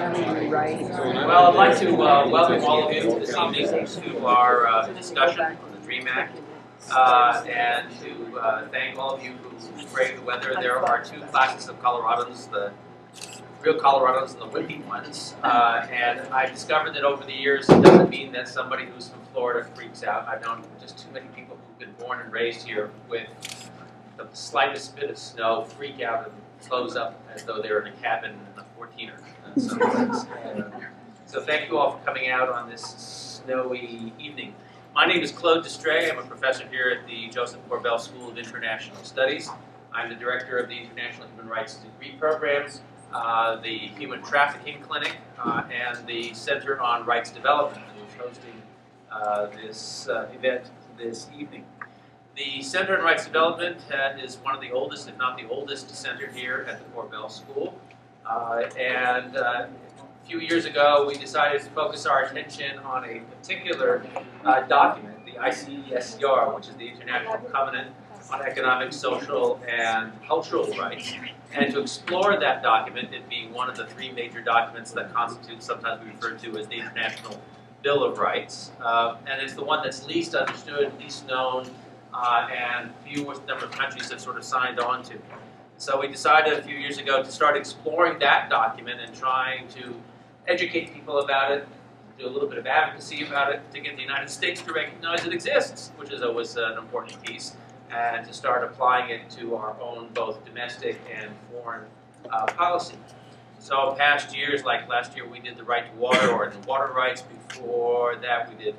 Well, I'd like to welcome all of you this evening to our discussion on the DREAM Act, and to thank all of you who braved the weather. There are two classes of Coloradans, the real Coloradans and the wimpy ones, and I discovered that over the years it doesn't mean that somebody who's from Florida freaks out. I've known just too many people who've been born and raised here with the slightest bit of snow freak out and close up as though they were in a cabin in a 14er. So thank you all for coming out on this snowy evening. My name is Claude Destray. I'm a professor here at the Joseph Corbell School of International Studies. I'm the director of the International Human Rights degree programs, the Human Trafficking Clinic, and the Center on Rights Development, who's hosting this event this evening. The Center on Rights Development is one of the oldest, if not the oldest, center here at the Corbell School. A few years ago, we decided to focus our attention on a particular document, the ICESCR, which is the International Covenant on Economic, Social, and Cultural Rights, and to explore that document, it being one of the three major documents that constitute, sometimes we refer to as the International Bill of Rights, and it's the one that's least understood, least known, and fewest number of countries have sort of signed on to. So we decided a few years ago to start exploring that document and trying to educate people about it, do a little bit of advocacy about it, to get the United States to recognize it exists, which is always an important piece, and to start applying it to our own both domestic and foreign policy. So past years, like last year we did the right to water or the water rights. Before that we did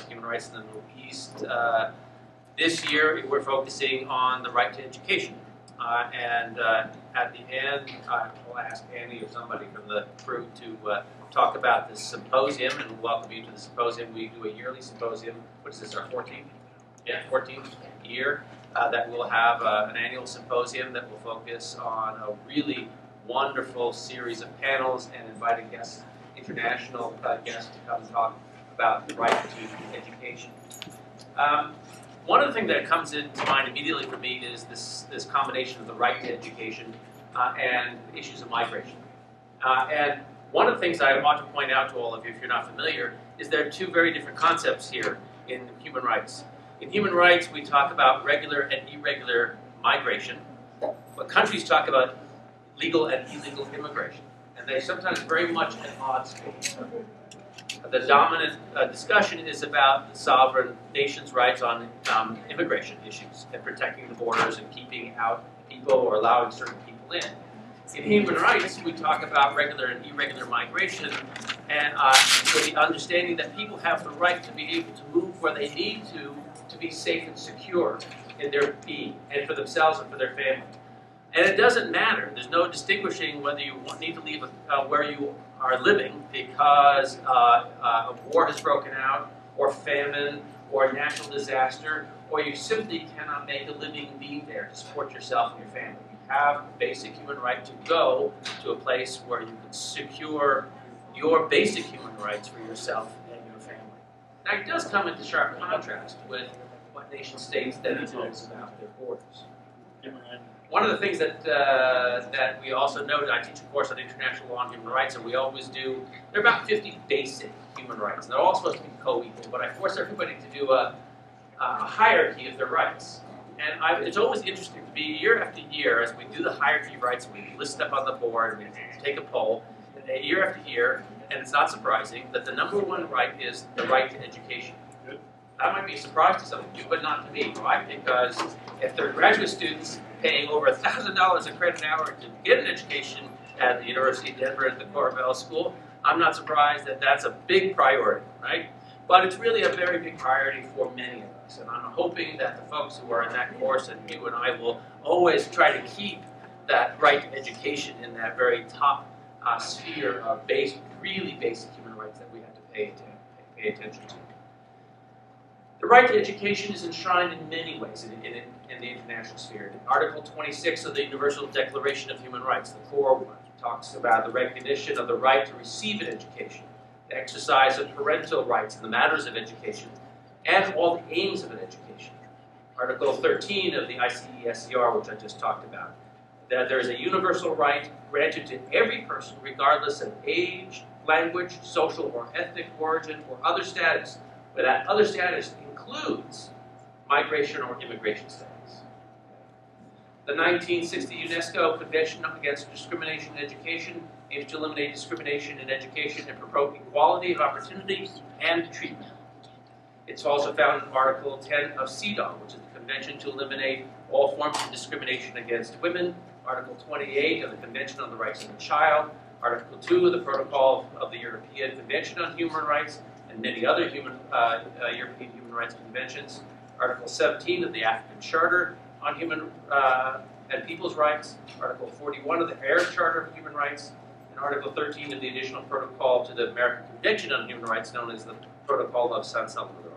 human rights in the Middle East. This year we're focusing on the right to education. At the end, I'll ask Andy or somebody from the crew to talk about this symposium and welcome you to the symposium. We do a yearly symposium. What is this, our 14th? Yeah, 14th year. That we'll have an annual symposium that will focus on a really wonderful series of panels and inviting guests, international guests, to come talk about the right to education. One of the things that comes into mind immediately for me is this combination of the right to education and issues of migration. And one of the things I want to point out to all of you, if you're not familiar, is there are two very different concepts here in human rights. In human rights, we talk about regular and irregular migration, but countries talk about legal and illegal immigration, and they sometimes very much at odds with each other. The dominant discussion is about the sovereign nation's rights on immigration issues and protecting the borders and keeping out people or allowing certain people in. In human rights, we talk about regular and irregular migration and with the understanding that people have the right to be able to move where they need to be safe and secure in their being and for themselves and for their family. And it doesn't matter. There's no distinguishing whether you need to leave where you are living because a war has broken out, or famine, or natural disaster, or you simply cannot make a living being there to support yourself and your family. You have a basic human right to go to a place where you can secure your basic human rights for yourself and your family. Now, it does come into sharp contrast with what nation-states then impose about their borders. One of the things that we also noted, I teach a course on international law and human rights, and we always do, there are about 50 basic human rights. They're all supposed to be co-equal, but I force everybody to do a hierarchy of their rights. And it's always interesting to be year after year, as we do the hierarchy of rights, we list them on the board, we take a poll, and year after year, and it's not surprising, that the number one right is the right to education. That might be a surprise to some of you, but not to me. Why? Because if they're graduate students paying over $1,000 a credit hour to get an education at the University of Denver at the Corbell School, I'm not surprised that that's a big priority, right? But it's really a very big priority for many of us. And I'm hoping that the folks who are in that course and you and I will always try to keep that right to education in that very top sphere of really basic human rights that we have to pay attention to. The right to education is enshrined in many ways in the international sphere. Article 26 of the Universal Declaration of Human Rights, the core one, talks about the recognition of the right to receive an education, the exercise of parental rights in the matters of education, and all the aims of an education. Article 13 of the ICESCR, which I just talked about, that there is a universal right granted to every person, regardless of age, language, social or ethnic origin, or other status, but that other status includes migration or immigration status. The 1960 UNESCO Convention Against Discrimination in Education aims to eliminate discrimination in education and promote equality of opportunity and treatment. It's also found in Article 10 of CEDAW, which is the Convention to Eliminate All Forms of Discrimination Against Women, Article 28 of the Convention on the Rights of the Child, Article 2 of the Protocol of the European Convention on Human Rights, and many other European Human Rights Conventions, Article 17 of the African Charter on Human and People's Rights, Article 41 of the Arab Charter of Human Rights, and Article 13 of the Additional Protocol to the American Convention on Human Rights, known as the Protocol of San Salvador.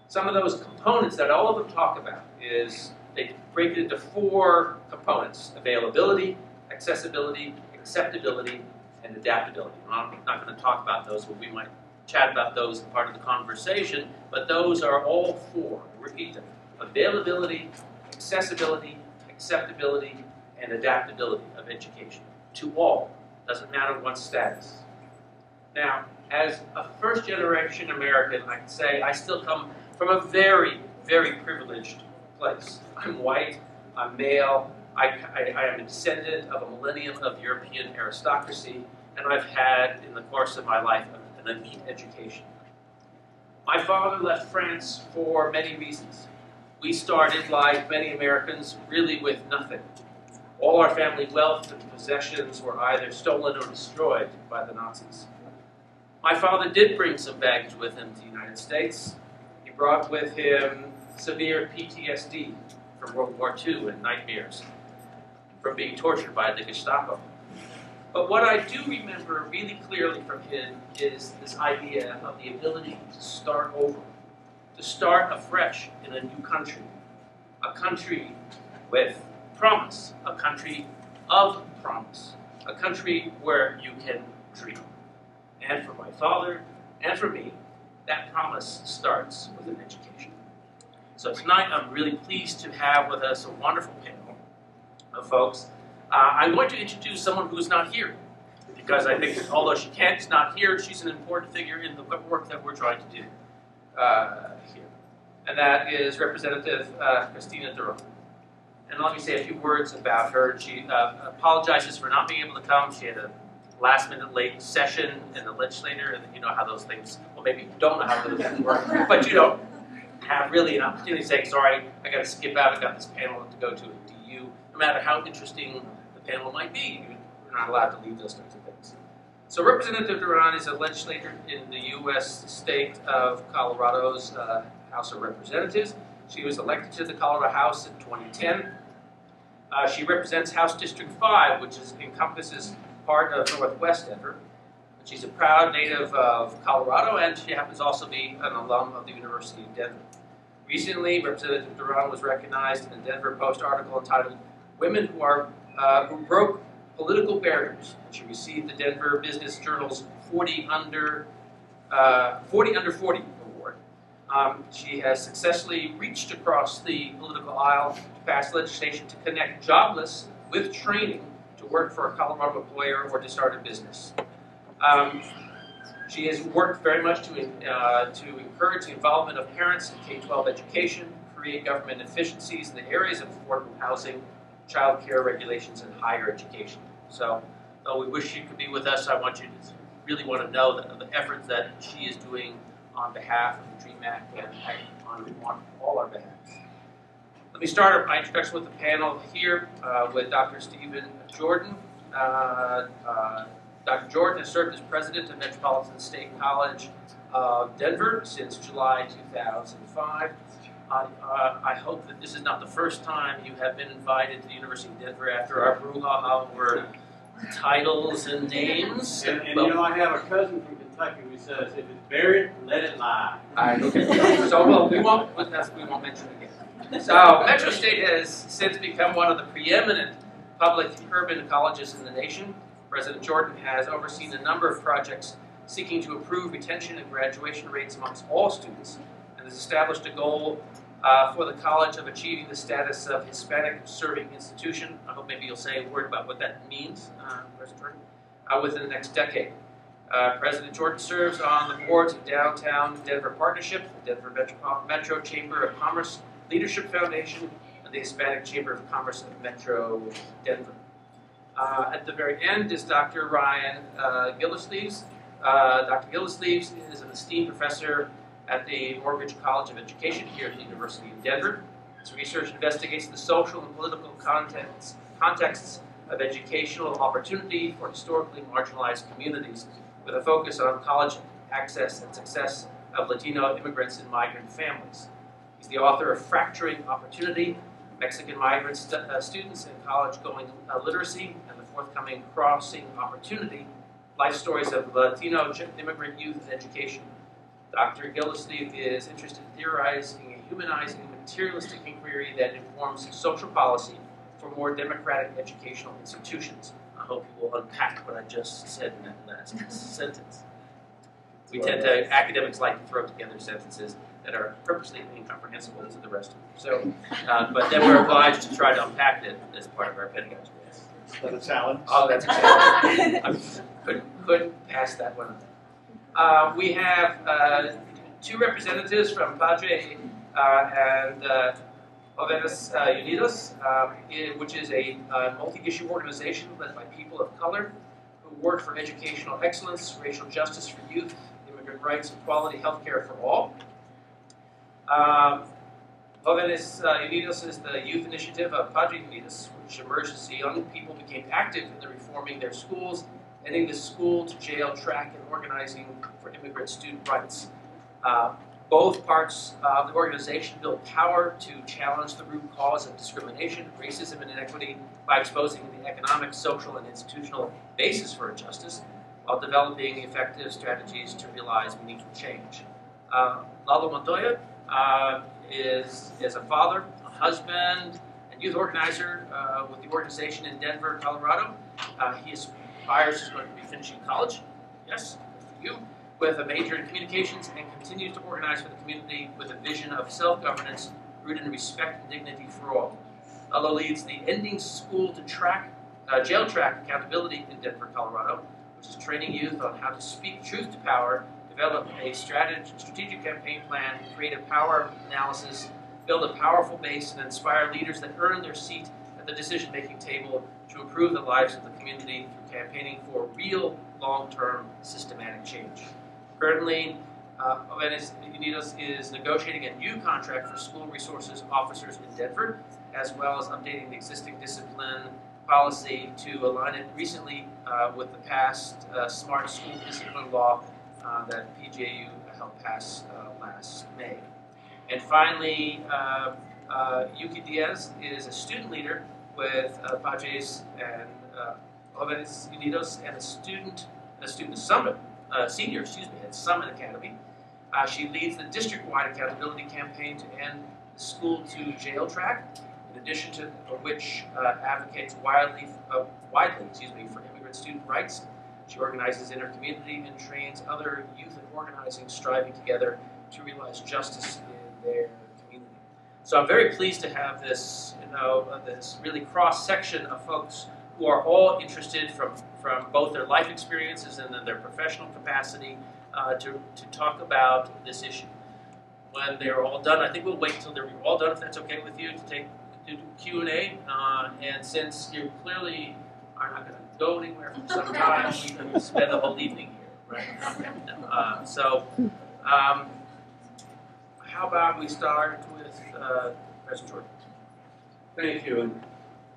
Some of those components that all of them talk about is they break it into 4 components: availability, accessibility, acceptability, and adaptability. I'm not going to talk about those, but we might chat about those as part of the conversation, but those are all 4. Repeat them: availability, accessibility, acceptability, and adaptability of education to all. Doesn't matter what status. Now, as a first-generation American, I can say I still come from a very, very privileged place. I'm white, I'm male, I am a descendant of a millennium of European aristocracy, and I've had, in the course of my life, an elite education. My father left France for many reasons. We started, like many Americans, really with nothing. All our family wealth and possessions were either stolen or destroyed by the Nazis. My father did bring some baggage with him to the United States. He brought with him severe PTSD from World War II and nightmares from being tortured by the Gestapo. But what I do remember really clearly from him is this idea of the ability to start over, to start afresh in a new country, a country with promise, a country of promise, a country where you can dream. And for my father, and for me, that promise starts with an education. So tonight, I'm really pleased to have with us a wonderful panel of folks. I'm going to introduce someone who's not here, because I think that although she is not here, she's an important figure in the work that we're trying to do here. And that is Representative Cristina Duran. And let me say a few words about her. She apologizes for not being able to come. She had a last-minute late session in the legislature, and you know how those things, well, maybe you don't know how those things work, but you don't have really an opportunity to say, sorry, I got to skip out, I got this panel to go to at DU. No matter how interesting the panel might be, you're not allowed to leave those kinds of things. So Representative Duran is a legislator in the U.S. state of Colorado's House of Representatives. She was elected to the Colorado House in 2010. She represents House District 5, which encompasses part of Northwest Denver. She's a proud native of Colorado, and she happens to also be an alum of the University of Denver. Recently, Representative Duran was recognized in a Denver Post article entitled "Women Who Broke Political Barriers." She received the Denver Business Journal's 40 Under 40 award. She has successfully reached across the political aisle to pass legislation to connect jobless with training to work for a Colorado employer or to start a business. She has worked very much to encourage the involvement of parents in K-12 education, create government efficiencies in the areas of affordable housing, child care regulations, and higher education. So, though we wish she could be with us, I want you to really want to know the efforts that she is doing on behalf of the DREAM Act and on all our behalfs. Let me start my introduction with the panel here with Dr. Stephen Jordan. Dr. Jordan has served as president of Metropolitan State College of Denver since July 2005. I hope that this is not the first time you have been invited to the University of Denver after our brouhaha over titles and names. And you know, I have a cousin from Kentucky who says, if it's buried, let it lie. Okay. So, well, we won't mention it again. So, Metro State has since become one of the preeminent public urban colleges in the nation. President Jordan has overseen a number of projects seeking to improve retention and graduation rates amongst all students, and has established a goal for the college of achieving the status of Hispanic Serving Institution. I hope maybe you'll say a word about what that means, President Jordan, within the next decade. President Jordan serves on the boards of Downtown Denver Partnership, the Denver Metro Chamber of Commerce Leadership Foundation, and the Hispanic Chamber of Commerce of Metro Denver. At the very end is Dr. Ryan Gillisleeves. Dr. Gillisleeves is an esteemed professor at the Mortgage College of Education here at the University of Denver. His research investigates the social and political contexts of educational opportunity for historically marginalized communities, with a focus on college access and success of Latino immigrants and migrant families. He's the author of Fracturing Opportunity, Mexican Migrant Students and College-Going Literacy, and the forthcoming Crossing Opportunity, Life Stories of Latino Immigrant Youth and Education. Dr. Gillisleeve is interested in theorizing a humanizing and materialistic inquiry that informs social policy for more democratic educational institutions. I hope you will unpack what I just said in that last sentence. Academics like to throw together sentences that are purposely incomprehensible to the rest of them. So, but then we're obliged to try to unpack it as part of our pedagogy. Is that a challenge? Oh, that's a challenge. I couldn't pass that one. We have two representatives from Padre and Jóvenes Unidos, which is a multi-issue organization led by people of color who work for educational excellence, racial justice for youth, immigrant rights, and quality health care for all. Jóvenes Unidos is the youth initiative of Padre Unidos, which emerged as young people became active in the reforming their schools, ending the school-to-jail track, and organizing for immigrant student rights. Both parts of the organization build power to challenge the root cause of discrimination, racism, and inequity by exposing the economic, social, and institutional basis for injustice, while developing effective strategies to realize meaningful change. Lalo Montoya is a father, a husband, and youth organizer with the organization in Denver, Colorado. He aspires to going to be finishing college. Yes, for you. With a major in communications, and continues to organize for the community with a vision of self-governance rooted in respect and dignity for all. Lalo leads the Ending School to Jail Track Accountability in Denver, Colorado, which is training youth on how to speak truth to power, develop a strategic campaign plan, create a power analysis, build a powerful base, and inspire leaders that earn their seat at the decision-making table to improve the lives of the community through campaigning for real, long-term, systematic change. Currently, Jóvenes Unidos is negotiating a new contract for school resources officers in Denver, as well as updating the existing discipline policy to align it recently with the passed Smart School Discipline Law that PJU helped pass last May. And finally, Yuki Diaz is a student leader with Padres and Jóvenes Unidos and a senior at Summit Academy. She leads the district-wide accountability campaign to end the school-to-jail track, in addition to which advocates widely for immigrant student rights. She organizes in her community and trains other youth in organizing, striving together to realize justice in their community. So I'm very pleased to have this, this really cross-section of folks who are all interested from both their life experiences and then their professional capacity to talk about this issue. When they're all done, I think we'll wait until they're all done, if that's okay with you, to do Q&A. And since you clearly are not going to go anywhere for some time, we can spend the whole evening here, right? How about we start with President Jordan? Thank you, and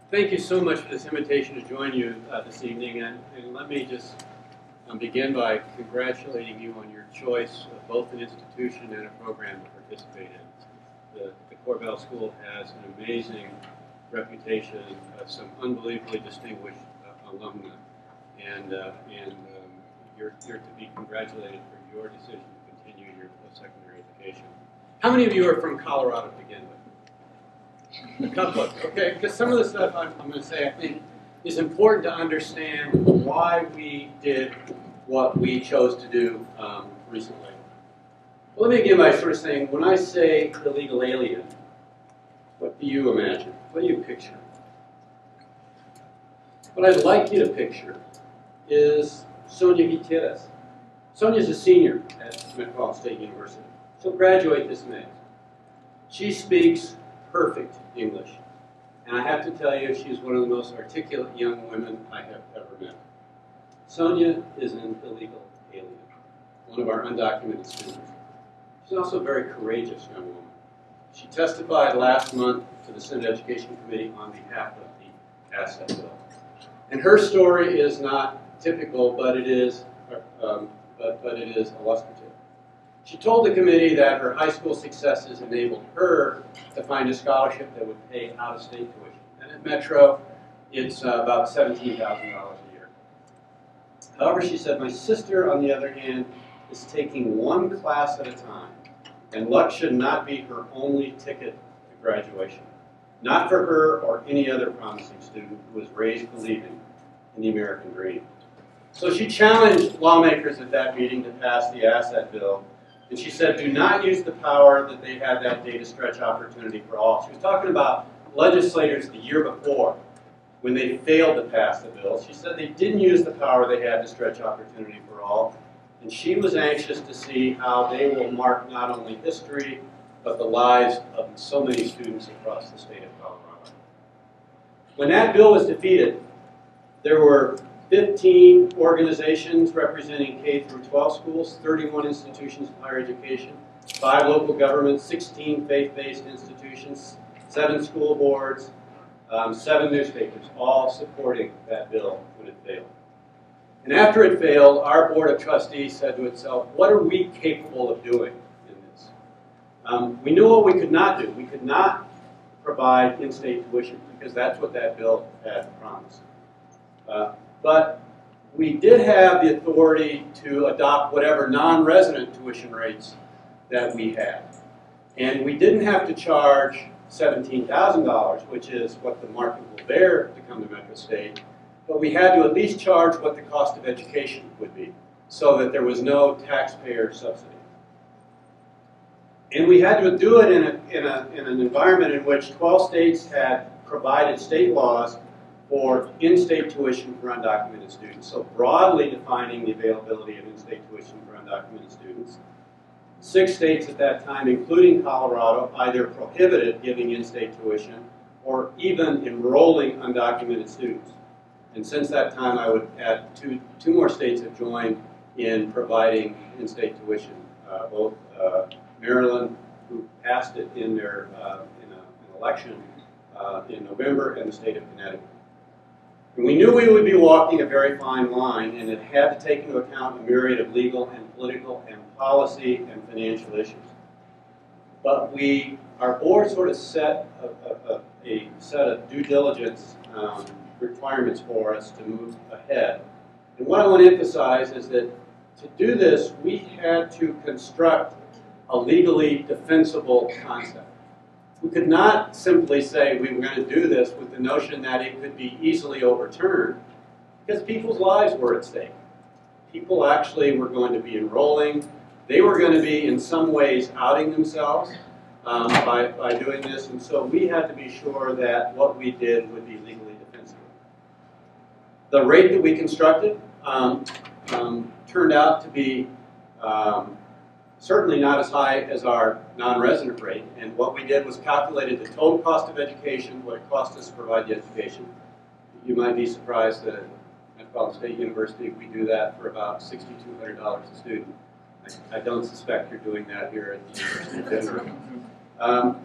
thank you so much for this invitation to join you this evening. And let me just begin by congratulating you on your choice of both an institution and a program to participate in. The Corbell School has an amazing reputation of some unbelievably distinguished alumni, and you're to be congratulated for your decision to continue your post-secondary education. How many of you are from Colorado to begin with? A couple of, okay, because some of the stuff I'm going to say, I think, is important to understand why we did what we chose to do recently. Let me begin by sort of saying, when I say illegal alien, what do you imagine? What do you picture? What I'd like you to picture is Sonia Gutierrez. Sonia's a senior at Metropolitan State University. She'll graduate this May. She speaks perfect English. And I have to tell you, she's one of the most articulate young women I have ever met. Sonia is an illegal alien, one of our undocumented students. She's also a very courageous young woman. She testified last month to the Senate Education Committee on behalf of the asset bill. And her story is not typical, but it is illustrative. She told the committee that her high school successes enabled her to find a scholarship that would pay out-of-state tuition. And at Metro, it's about $17,000 a year. However, she said, my sister, on the other hand, is taking one class at a time, and luck should not be her only ticket to graduation. Not for her or any other promising student who was raised believing in the American dream. So she challenged lawmakers at that meeting to pass the asset bill. And she said, do not use the power that they had that day to stretch opportunity for all. She was talking about legislators the year before when they failed to pass the bill. She said they didn't use the power they had to stretch opportunity for all. And she was anxious to see how they will mark not only history, but the lives of so many students across the state of Colorado. When that bill was defeated, there were 15 organizations representing K through 12 schools, 31 institutions of higher education, 5 local governments, 16 faith-based institutions, 7 school boards, 7 newspapers, all supporting that bill when it failed. And after it failed, our board of trustees said to itself, what are we capable of doing in this? We knew what we could not do. We could not provide in-state tuition because that's what that bill had promised. But we did have the authority to adopt whatever non-resident tuition rates that we had. And we didn't have to charge $17,000, which is what the market will bear to come to Metro State, but we had to at least charge what the cost of education would be, so that there was no taxpayer subsidy. And we had to do it in an environment in which 12 states had provided state laws for in-state tuition for undocumented students, so broadly defining the availability of in-state tuition for undocumented students. 6 states at that time, including Colorado, either prohibited giving in-state tuition or even enrolling undocumented students. And since that time, I would add two more states have joined in providing in-state tuition. Both Maryland, who passed it in their in an election in November, and the state of Connecticut. And we knew we would be walking a very fine line, and it had to take into account a myriad of legal and political and policy and financial issues. But our board sort of set a set of due diligence requirements for us to move ahead. And what I want to emphasize is that to do this, we had to construct a legally defensible concept. We could not simply say we were going to do this with the notion that it could be easily overturned, because people's lives were at stake. People actually were going to be enrolling. They were going to be, in some ways, outing themselves by doing this, and so we had to be sure that what we did would be legally defensible. The rate that we constructed turned out to be certainly not as high as our non-resident rate, and what we did was calculated the total cost of education, what it cost us to provide the education. You might be surprised that at Metropolitan State University we do that for about $6,200 a student. I don't suspect you're doing that here at the University of Denver.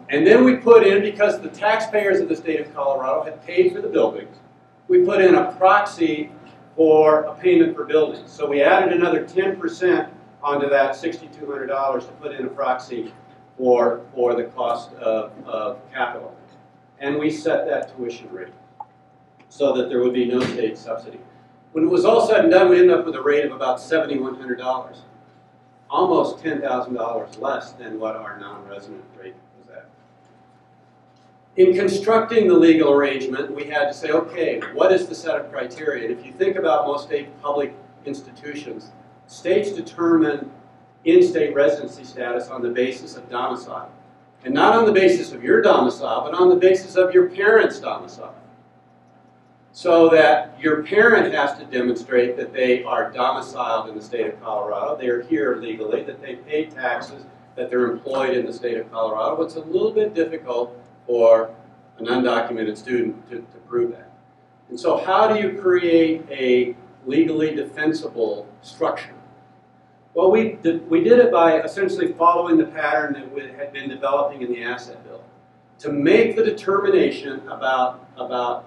And then we put in, because the taxpayers of the state of Colorado had paid for the buildings, we put in a proxy for a payment for buildings. So we added another 10% onto that $6,200 to put in a proxy for the cost of capital. And we set that tuition rate so that there would be no state subsidy. When it was all said and done, we ended up with a rate of about $7,100, almost $10,000 less than what our non-resident rate was at. In constructing the legal arrangement, we had to say, okay, what is the set of criteria? And if you think about most state public institutions, states determine in-state residency status on the basis of domicile. And not on the basis of your domicile, but on the basis of your parents' domicile. So that your parent has to demonstrate that they are domiciled in the state of Colorado, they are here legally, that they pay taxes, that they're employed in the state of Colorado. It's a little bit difficult for an undocumented student to prove that. And so how do you create a legally defensible structure? Well, we did it by essentially following the pattern that we had been developing in the asset bill to make the determination about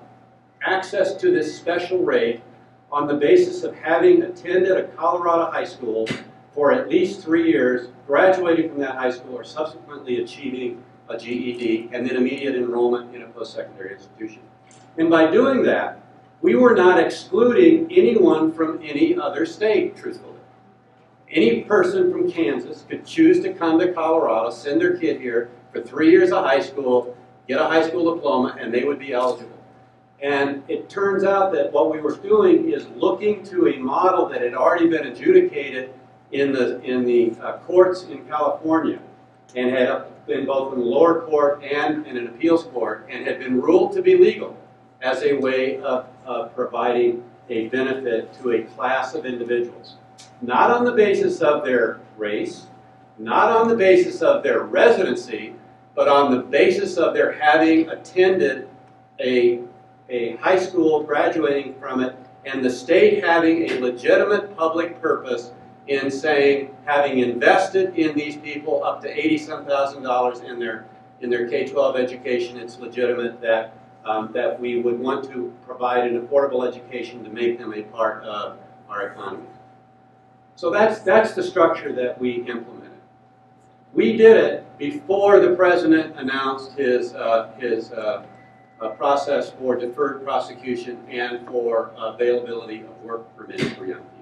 access to this special rate on the basis of having attended a Colorado high school for at least 3 years, graduating from that high school, or subsequently achieving a GED, and then immediate enrollment in a post-secondary institution. And by doing that, we were not excluding anyone from any other state, truthfully. Any person from Kansas could choose to come to Colorado, send their kid here for 3 years of high school, get a high school diploma, and they would be eligible. And it turns out that what we were doing is looking to a model that had already been adjudicated in the courts in California, and had been both in the lower court and in an appeals court, and had been ruled to be legal as a way of providing a benefit to a class of individuals. Not on the basis of their race, not on the basis of their residency, but on the basis of their having attended a high school, graduating from it, and the state having a legitimate public purpose in saying, having invested in these people up to $80-some thousand in their K-12 education, it's legitimate that that we would want to provide an affordable education to make them a part of our economy. So that's the structure that we implemented. We did it before the president announced his process for deferred prosecution and for availability of work permits for young people.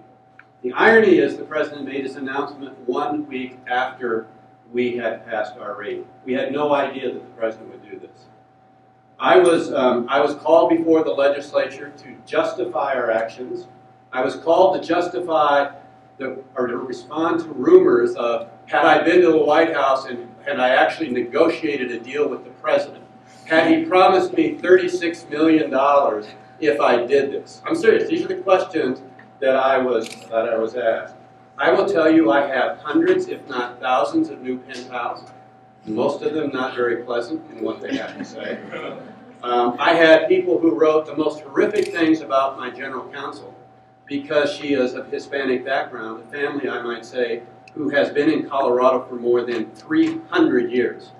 The irony is the president made his announcement 1 week after we had passed our rate. We had no idea that the president would do this. I was called before the legislature to justify our actions. I was called to justify or to respond to rumors of, had I been to the White House and had I actually negotiated a deal with the president? Had he promised me $36 million if I did this? I'm serious. These are the questions that I was asked. I will tell you I have hundreds, if not thousands, of new pen pals. Most of them not very pleasant in what they have to say. I had people who wrote the most horrific things about my general counsel because she is of Hispanic background, a family, I might say, who has been in Colorado for more than 300 years,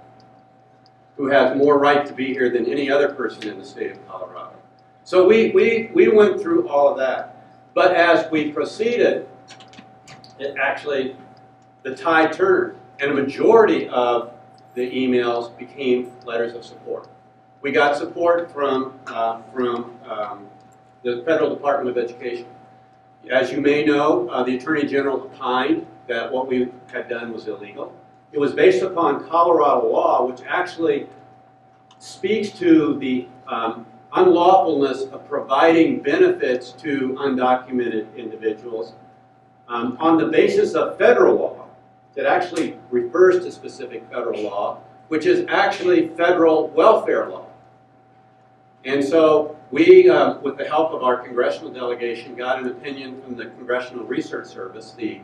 who has more right to be here than any other person in the state of Colorado. So we went through all of that. But as we proceeded, the tide turned, and a majority of the emails became letters of support. We got support from the Federal Department of Education. As you may know, the Attorney General opined that what we had done was illegal. It was based upon Colorado law, which actually speaks to the unlawfulness of providing benefits to undocumented individuals on the basis of federal law that actually refers to specific federal law, which is actually federal welfare law. And so we, with the help of our congressional delegation, got an opinion from the Congressional Research Service, the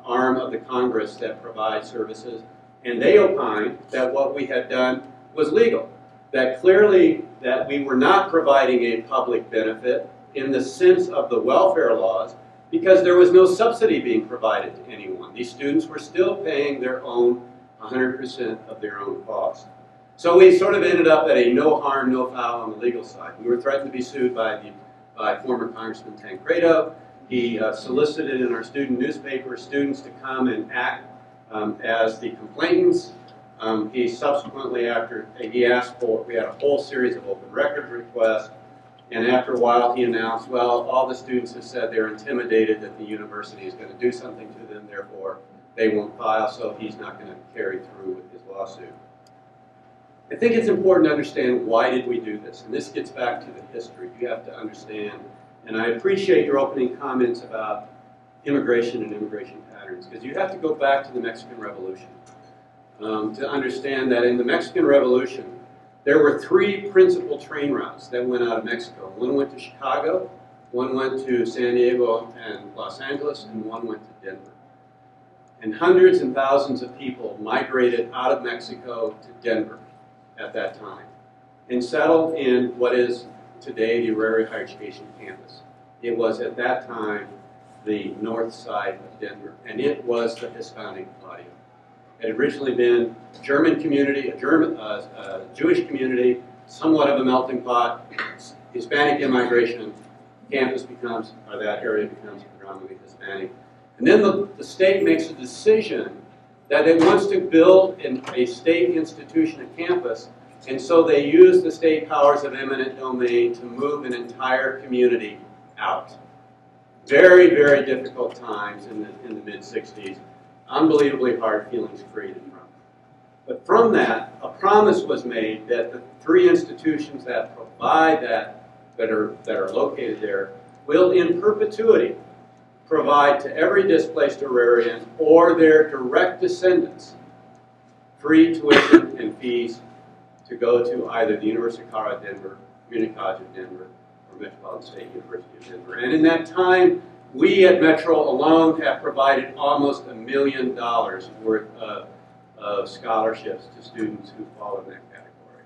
arm of the Congress that provides services, and they opined that what we had done was legal. That clearly that we were not providing a public benefit in the sense of the welfare laws because there was no subsidy being provided to anyone. These students were still paying their own 100% of their own cost. So we sort of ended up at a no harm, no foul on the legal side. We were threatened to be sued by former Congressman Tancredo. He solicited in our student newspaper students to come and act as the complainants. He subsequently, after he asked for, we had a whole series of open records requests, and after a while he announced, well, all the students have said they're intimidated that the university is going to do something to them, therefore they won't file, so he's not going to carry through with his lawsuit. I think it's important to understand why did we do this, and this gets back to the history. You have to understand, and I appreciate your opening comments about immigration and immigration patterns, because you have to go back to the Mexican Revolution to understand that in the Mexican Revolution, there were three principal train routes that went out of Mexico. One went to Chicago, one went to San Diego and Los Angeles, and one went to Denver. And hundreds and thousands of people migrated out of Mexico to Denver at that time and settled in what is today the Auraria Higher Education campus. It was at that time the north side of Denver, and it was the Hispanic body. It had originally been a German community, a Jewish community, somewhat of a melting pot. Hispanic immigration, campus becomes, or that area becomes predominantly Hispanic. And then the state makes a decision that it wants to build a state institution, a campus, and so they use the state powers of eminent domain to move an entire community out. Very, very difficult times in the mid-60s. Unbelievably hard feelings created from it. But from that, a promise was made that the three institutions that provide that are located there will in perpetuity provide to every displaced Aurarian or their direct descendants free tuition and fees to go to either the University of Colorado Denver, Community College of Denver, or Metropolitan State University of Denver. And in that time, we at Metro alone have provided almost $1 million worth of scholarships to students who fall in that category.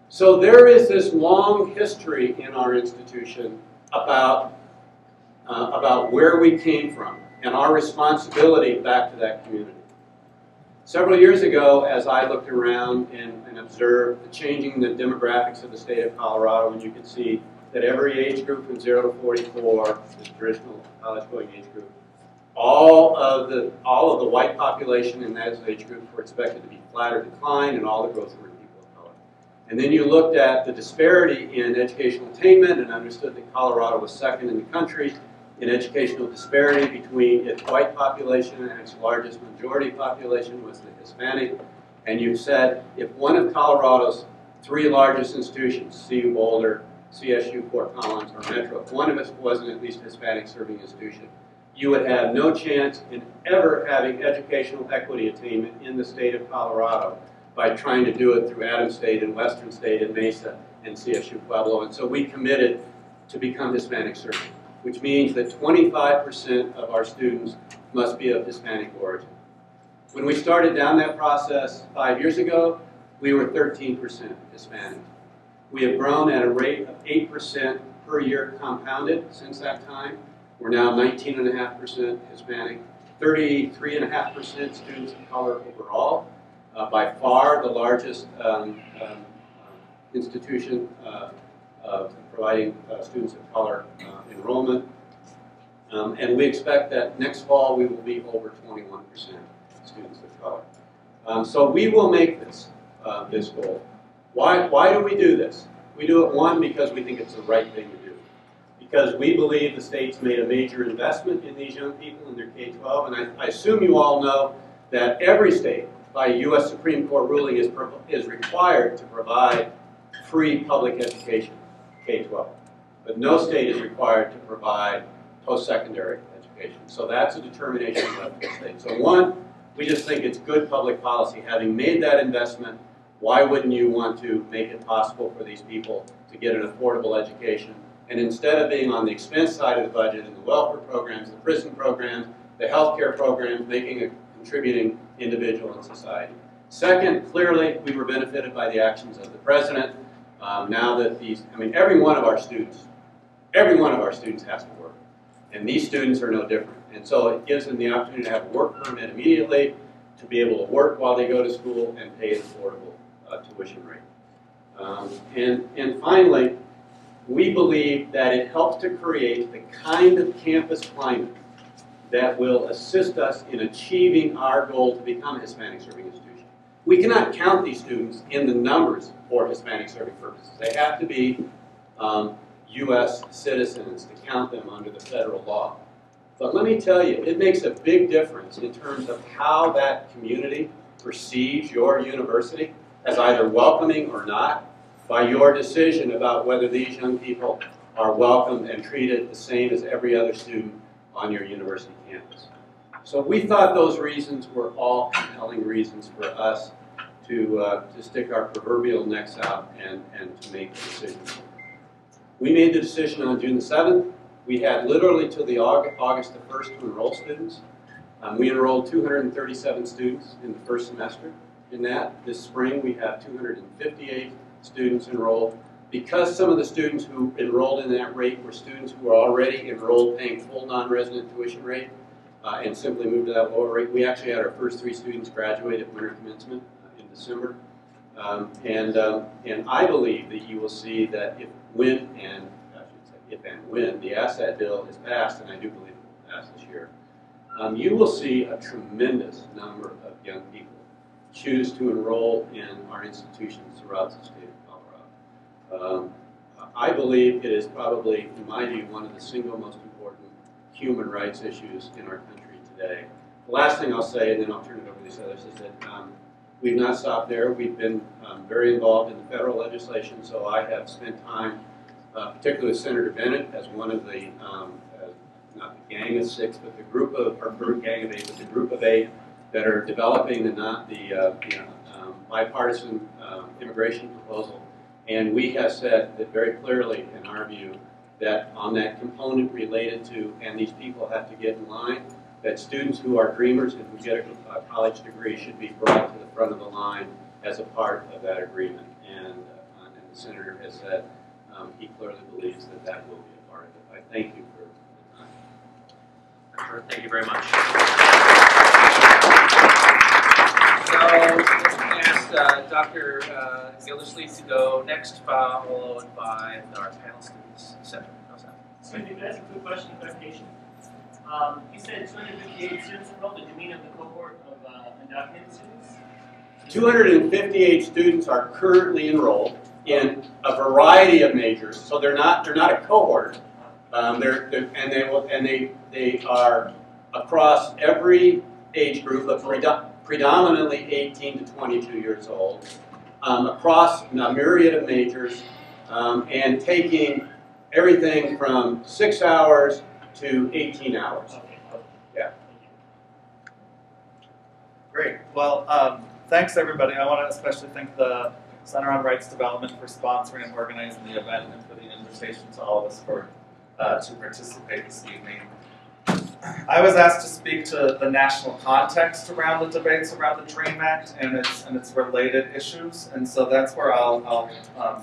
So there is this long history in our institution about where we came from and our responsibility back to that community. Several years ago, as I looked around and observed the changing the demographics of the state of Colorado, and you could see that every age group from 0 to 44, the traditional college-going age group, all of the white population in that age group were expected to be flat or decline, and all the growth were in people of color. And then you looked at the disparity in educational attainment and understood that Colorado was second in the country in educational disparity between its white population and its largest majority population was the Hispanic. And you said if one of Colorado's three largest institutions, CU Boulder, CSU Fort Collins, or Metro, if one of us wasn't at least a Hispanic serving institution, you would have no chance in ever having educational equity attainment in the state of Colorado by trying to do it through Adams State and Western State and Mesa and CSU Pueblo. And so we committed to become Hispanic serving, which means that 25% of our students must be of Hispanic origin. When we started down that process 5 years ago, we were 13% Hispanic. We have grown at a rate of 8% per year compounded since that time. We're now 19.5% Hispanic, 33.5% students of color overall. By far the largest institution providing students of color enrollment. And we expect that next fall we will be over 21% students of color. So we will make this goal. Why do we do this? We do it, one, because we think it's the right thing to do. Because we believe the state's made a major investment in these young people in their K-12, and I assume you all know that every state, by U.S. Supreme Court ruling, is required to provide free public education, K-12. But no state is required to provide post-secondary education. So that's a determination of the state. So one, we just think it's good public policy. Having made that investment, why wouldn't you want to make it possible for these people to get an affordable education? And instead of being on the expense side of the budget in the welfare programs, the prison programs, the healthcare programs, making a contributing individual in society. Second, clearly, we were benefited by the actions of the president. Now that every one of our students has to work. And these students are no different. And so it gives them the opportunity to have a work permit immediately, to be able to work while they go to school and pay an affordable tuition rate. And finally, we believe that it helps to create the kind of campus climate that will assist us in achieving our goal to become a Hispanic serving institution. We cannot count these students in the numbers for Hispanic serving purposes. They have to be U.S. citizens to count them under the federal law. But let me tell you, it makes a big difference in terms of how that community perceives your university as either welcoming or not by your decision about whether these young people are welcomed and treated the same as every other student on your university campus. So we thought those reasons were all compelling reasons for us to stick our proverbial necks out and to make the decision. We made the decision on June the 7th. We had literally till the August the 1st to enroll students. We enrolled 237 students in the first semester. In that, this spring we have 258 students enrolled. Because some of the students who enrolled in that rate were students who were already enrolled paying full non-resident tuition rate and simply moved to that lower rate, we actually had our first 3 students graduate at winter commencement in December. And I believe that you will see that if and when the ASSAT bill is passed, and I do believe it will pass this year, you will see a tremendous number of young people choose to enroll in our institutions throughout the state of Colorado. I believe it is probably, in my view, one of the single most important human rights issues in our country today. The last thing I'll say, and then I'll turn it over to these others, is that we've not stopped there. We've been very involved in the federal legislation, so I have spent time, particularly with Senator Bennett, as one of the, not the gang of 6, but the group of, or gang of 8, but the group of 8 that are developing the bipartisan immigration proposal. And we have said that very clearly, in our view, that on that component related to, and these people have to get in line, that students who are dreamers and who get a college degree should be brought to the front of the line as a part of that agreement. And the Senator has said he clearly believes that that will be a part of it. I thank you for the time. Thank you very much. So let me ask Dr. Gildersleeve to go next, followed by our panel students. Center. How's that? So if you could ask a quick question of clarification. You said 258 students enrolled. Did you mean of the cohort of undocumented students? 258 students are currently enrolled in a variety of majors, so they're not a cohort. They are across every age group, of predominantly 18 to 22 years old, across a myriad of majors, and taking everything from 6 hours to 18 hours. Yeah. Great. Well, thanks everybody. I want to especially thank the Center on Rights Development for sponsoring and organizing the event, and for the invitation to all of us to participate this evening. I was asked to speak to the national context around the debates around the DREAM Act and its related issues, and so that's where I'll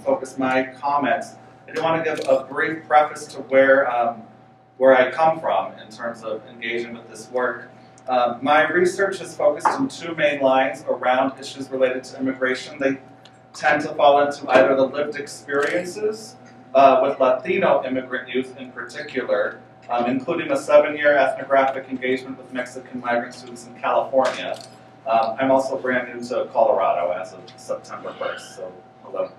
focus my comments. I do want to give a brief preface to where I come from in terms of engaging with this work. My research is focused in 2 main lines around issues related to immigration. They tend to fall into either the lived experiences with Latino immigrant youth in particular, including a 7-year ethnographic engagement with Mexican migrant students in California. I'm also brand new to Colorado as of September 1st, so hello.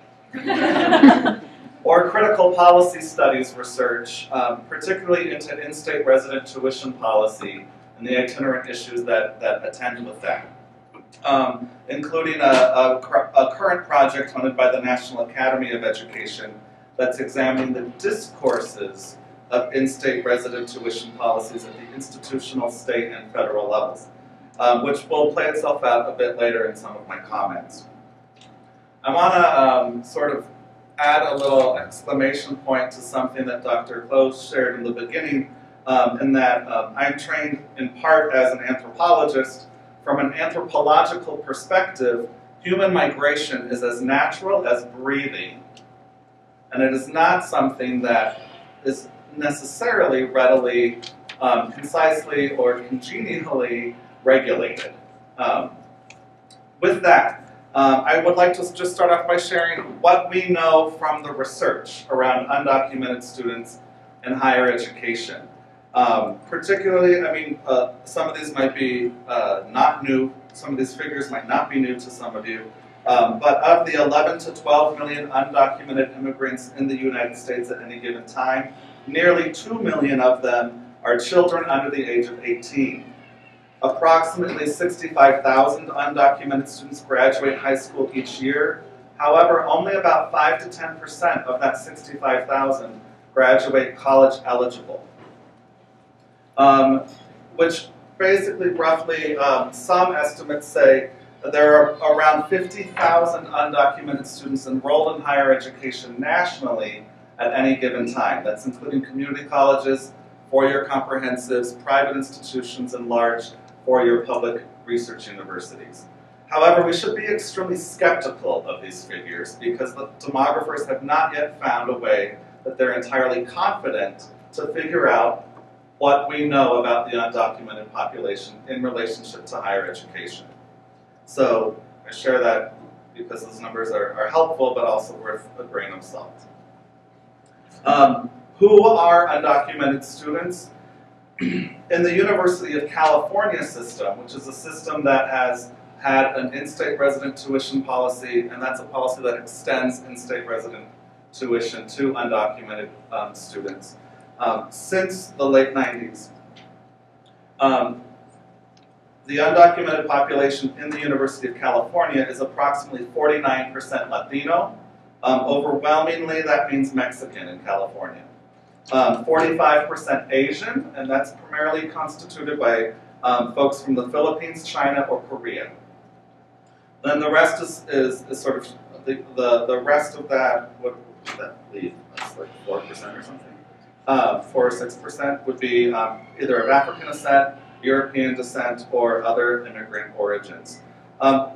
Or critical policy studies research, particularly into in-state resident tuition policy and the itinerant issues that attend with that. Including a current project funded by the National Academy of Education that's examining the discourses of in-state resident tuition policies at the institutional, state, and federal levels, which will play itself out a bit later in some of my comments. I want to sort of add a little exclamation point to something that Dr. Close shared in the beginning, in that I'm trained in part as an anthropologist. From an anthropological perspective, human migration is as natural as breathing, and it is not something that is necessarily readily, concisely, or congenially regulated. With that, I would like to just start off by sharing what we know from the research around undocumented students in higher education. Particularly, I mean, some of these might be not new, some of these figures might not be new to some of you, but of the 11 to 12 million undocumented immigrants in the United States at any given time, nearly 2 million of them are children under the age of 18. Approximately 65,000 undocumented students graduate high school each year. However, only about 5 to 10% of that 65,000 graduate college eligible. which basically roughly some estimates say that there are around 50,000 undocumented students enrolled in higher education nationally at any given time. That's including community colleges, four-year comprehensives, private institutions, and large four-year public research universities. However, we should be extremely skeptical of these figures because the demographers have not yet found a way that they're entirely confident to figure out what we know about the undocumented population in relationship to higher education. So I share that because those numbers are helpful but also worth a grain of salt. Who are undocumented students? In the University of California system, which is a system that has had an in-state resident tuition policy, and that's a policy that extends in-state resident tuition to undocumented students since the late 90s. The undocumented population in the University of California is approximately 49% Latino. Overwhelmingly, that means Mexican in California. 45% Asian, and that's primarily constituted by folks from the Philippines, China, or Korea. Then the rest is sort of, the rest of that, what would that leave? That's like 4% or something. 4 or 6% would be either of African descent, European descent, or other immigrant origins.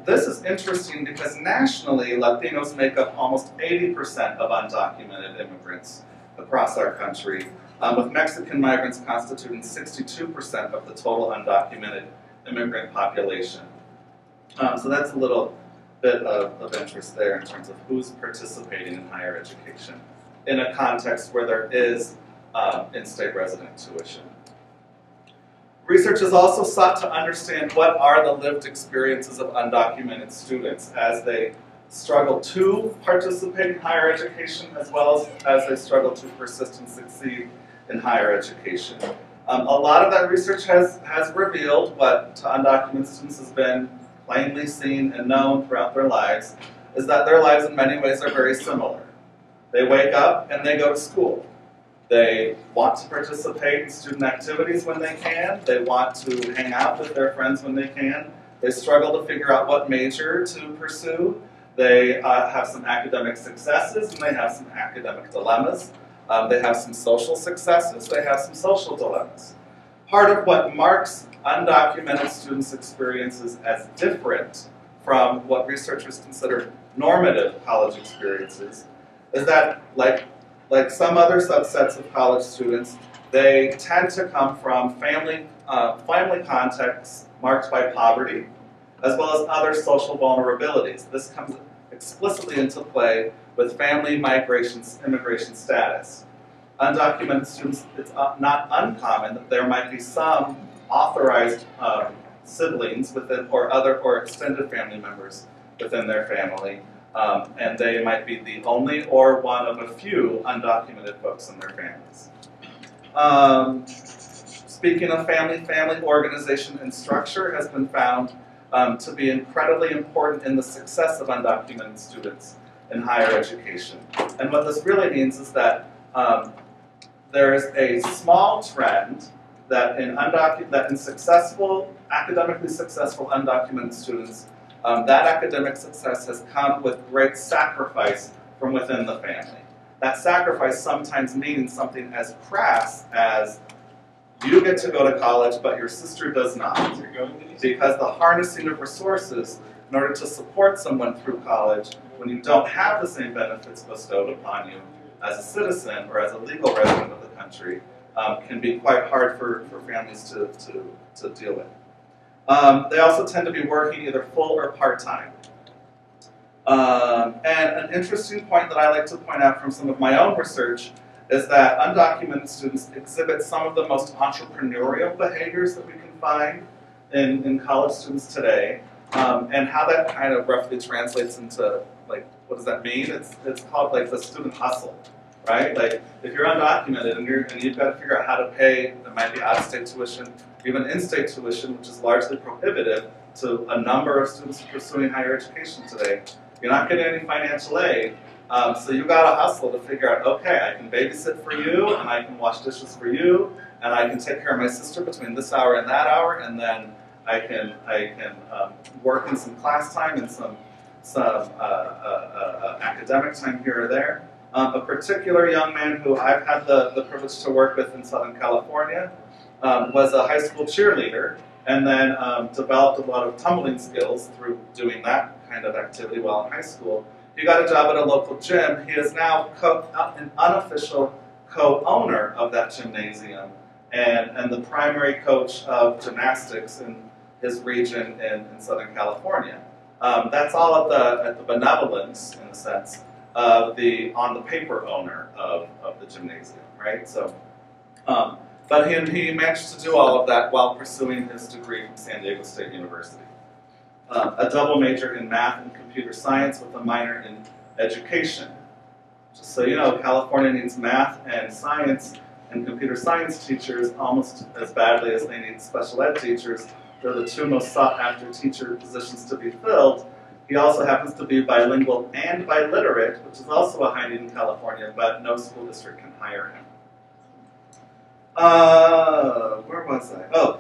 This is interesting because nationally, Latinos make up almost 80% of undocumented immigrants across our country, with Mexican migrants constituting 62% of the total undocumented immigrant population. So that's a little bit of interest there in terms of who's participating in higher education in a context where there is in-state resident tuition. Research has also sought to understand what are the lived experiences of undocumented students as they struggle to participate in higher education as well as they struggle to persist and succeed in higher education. A lot of that research has revealed what to undocumented students has been plainly seen and known throughout their lives, is that their lives in many ways are very similar. They wake up and they go to school. They want to participate in student activities when they can. They want to hang out with their friends when they can. They struggle to figure out what major to pursue. They have some academic successes and they have some academic dilemmas. They have some social successes. They have some social dilemmas. Part of what marks undocumented students' experiences as different from what researchers consider normative college experiences is that, like some other subsets of college students, they tend to come from family contexts marked by poverty, as well as other social vulnerabilities. This comes explicitly into play with family immigration status. Undocumented students, it's not uncommon that there might be some authorized siblings within, or extended family members within their family, and they might be the only or one of a few undocumented folks in their families. Speaking of family organization and structure has been found to be incredibly important in the success of undocumented students in higher education. And what this really means is that there is a small trend that in academically successful undocumented students, that academic success has come with great sacrifice from within the family. That sacrifice sometimes means something as crass as you get to go to college, but your sister does not. Because the harnessing of resources in order to support someone through college when you don't have the same benefits bestowed upon you as a citizen or as a legal resident of the country can be quite hard for families to deal with. They also tend to be working either full or part-time. And an interesting point that I like to point out from some of my own research is that undocumented students exhibit some of the most entrepreneurial behaviors that we can find in college students today, and how that kind of roughly translates into, like, what does that mean? It's called like the student hustle, right? Like, if you're undocumented and you've got to figure out how to pay, it might be out-of-state tuition, even in-state tuition, which is largely prohibitive to a number of students pursuing higher education today. You're not getting any financial aid, So you got to hustle to figure out, okay, I can babysit for you, and I can wash dishes for you, and I can take care of my sister between this hour and that hour, and then I can work in some class time and some academic time here or there. A particular young man who I've had the privilege to work with in Southern California was a high school cheerleader, and then developed a lot of tumbling skills through doing that kind of activity while in high school. He got a job at a local gym. He is now an unofficial co-owner of that gymnasium and the primary coach of gymnastics in his region in Southern California. That's all at the benevolence, in a sense, of the on-the-paper owner of the gymnasium, right? So, but he managed to do all of that while pursuing his degree from San Diego State University. A double major in math and computer science with a minor in education. Just so you know, California needs math and science and computer science teachers almost as badly as they need special ed teachers. They're the two most sought-after teacher positions to be filled. He also happens to be bilingual and biliterate, which is also a high need in California, but no school district can hire him. Where was I? Oh,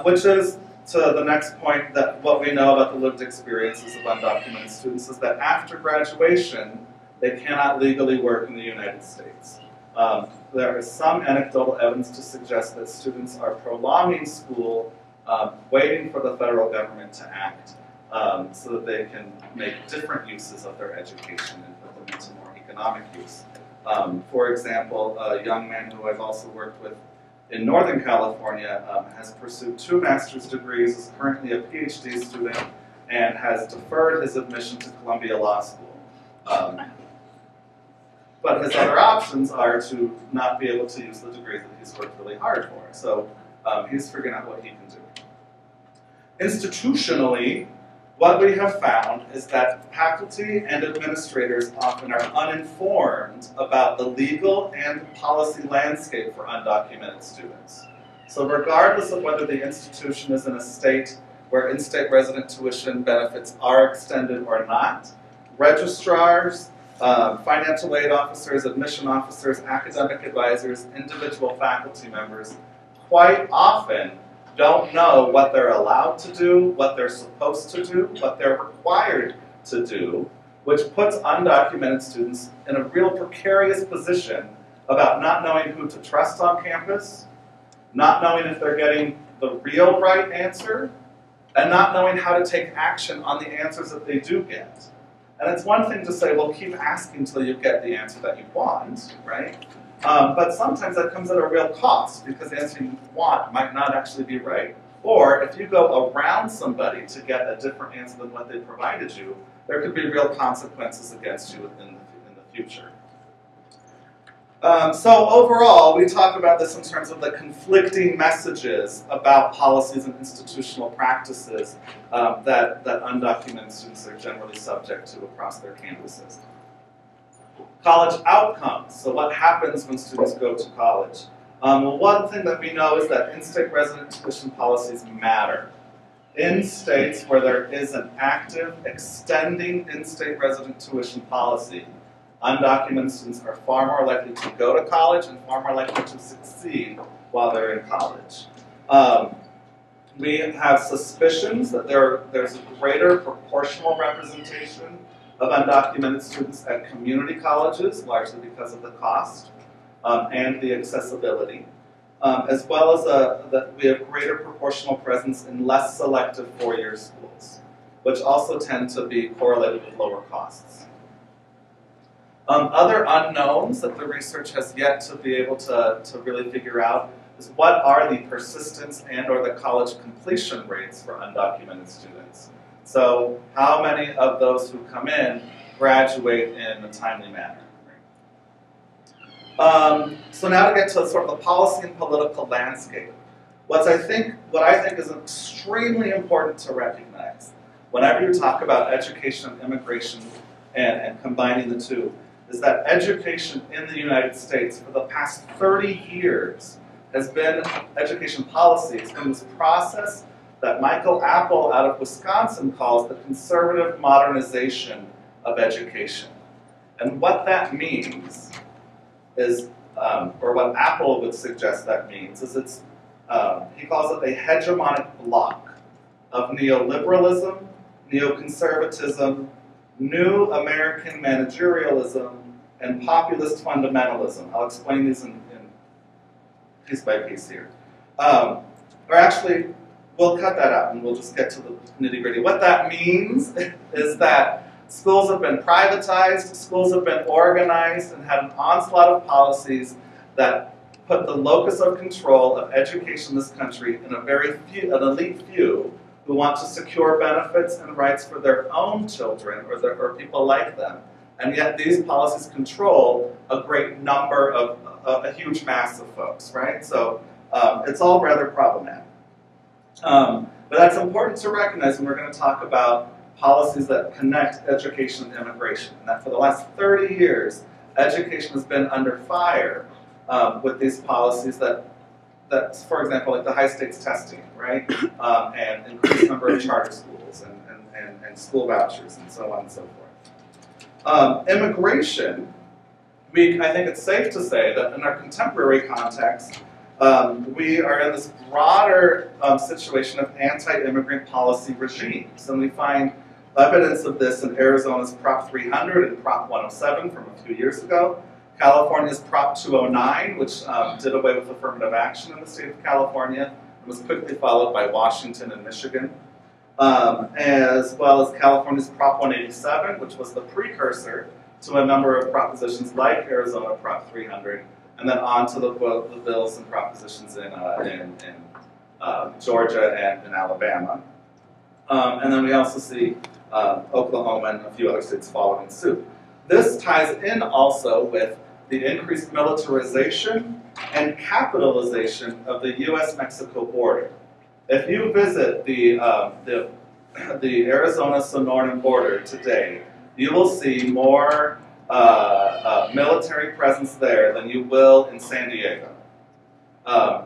which is to the next point, that what we know about the lived experiences of undocumented students is that after graduation, they cannot legally work in the United States. There is some anecdotal evidence to suggest that students are prolonging school, waiting for the federal government to act so that they can make different uses of their education and put them into more economic use. For example, a young man who I've also worked with in Northern California has pursued 2 master's degrees, is currently a PhD student, and has deferred his admission to Columbia Law School. But his other options are to not be able to use the degrees that he's worked really hard for. So he's figuring out what he can do. Institutionally, what we have found is that faculty and administrators often are uninformed about the legal and policy landscape for undocumented students. So regardless of whether the institution is in a state where in-state resident tuition benefits are extended or not, registrars, financial aid officers, admission officers, academic advisors, individual faculty members quite often don't know what they're allowed to do, what they're supposed to do, what they're required to do, which puts undocumented students in a real precarious position about not knowing who to trust on campus, not knowing if they're getting the real right answer, and not knowing how to take action on the answers that they do get. And it's one thing to say, well, keep asking until you get the answer that you want, right? But sometimes that comes at a real cost, because the answer you want might not actually be right. Or if you go around somebody to get a different answer than what they provided you, there could be real consequences against you in the future. So overall, we talk about this in terms of the conflicting messages about policies and institutional practices that undocumented students are generally subject to across their campuses. College outcomes, so what happens when students go to college? Well, one thing that we know is that in-state resident tuition policies matter. In states where there is an active, extending in-state resident tuition policy, undocumented students are far more likely to go to college and far more likely to succeed while they're in college. We have suspicions that there's a greater proportional representation of undocumented students at community colleges, largely because of the cost and the accessibility, as well as that we have greater proportional presence in less selective four-year schools, which also tend to be correlated with lower costs. Other unknowns that the research has yet to be able to really figure out is what are the persistence and or the college completion rates for undocumented students. So how many of those who come in graduate in a timely manner? So now to get to sort of the policy and political landscape. What I think is extremely important to recognize whenever you talk about education and immigration and combining the two is that education in the United States for the past 30 years has been, education policy has been this process that Michael Apple out of Wisconsin calls the conservative modernization of education. And what that means is, or what Apple would suggest that means, is it's, he calls it a hegemonic block of neoliberalism, neoconservatism, new American managerialism, and populist fundamentalism. I'll explain these in piece by piece here. Or actually, we'll cut that out and we'll just get to the nitty-gritty. What that means is that schools have been privatized, schools have been organized, and had an onslaught of policies that put the locus of control of education in this country in an elite few who want to secure benefits and rights for their own children or people like them. And yet these policies control a great number of, a huge mass of folks, right? So it's all rather problematic. But that's important to recognize when we're going to talk about policies that connect education and immigration. And that for the last 30 years, education has been under fire with these policies that, for example, like the high stakes testing, right? And increased number of charter schools and school vouchers and so on and so forth. Immigration, I think it's safe to say that in our contemporary context, we are in this broader situation of anti-immigrant policy regimes. And we find evidence of this in Arizona's Prop 300 and Prop 107 from a few years ago, California's Prop 209, which did away with affirmative action in the state of California, and was quickly followed by Washington and Michigan, as well as California's Prop 187, which was the precursor to a number of propositions like Arizona Prop 300, and then on to the bills and propositions in Georgia and in Alabama. And then we also see Oklahoma and a few other states following suit. This ties in also with the increased militarization and capitalization of the U.S.-Mexico border. If you visit the Arizona-Sonoran border today, you will see more military presence there than you will in San Diego,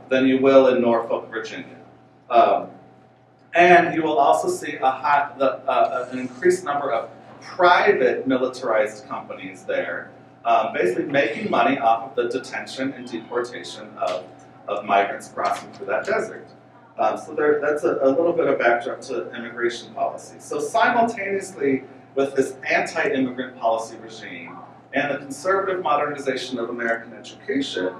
than you will in Norfolk, Virginia. And you will also see an increased number of private militarized companies there, basically making money off of the detention and deportation of migrants crossing through that desert. So that's a little bit of backdrop to immigration policy. So simultaneously with this anti-immigrant policy regime and the conservative modernization of American education,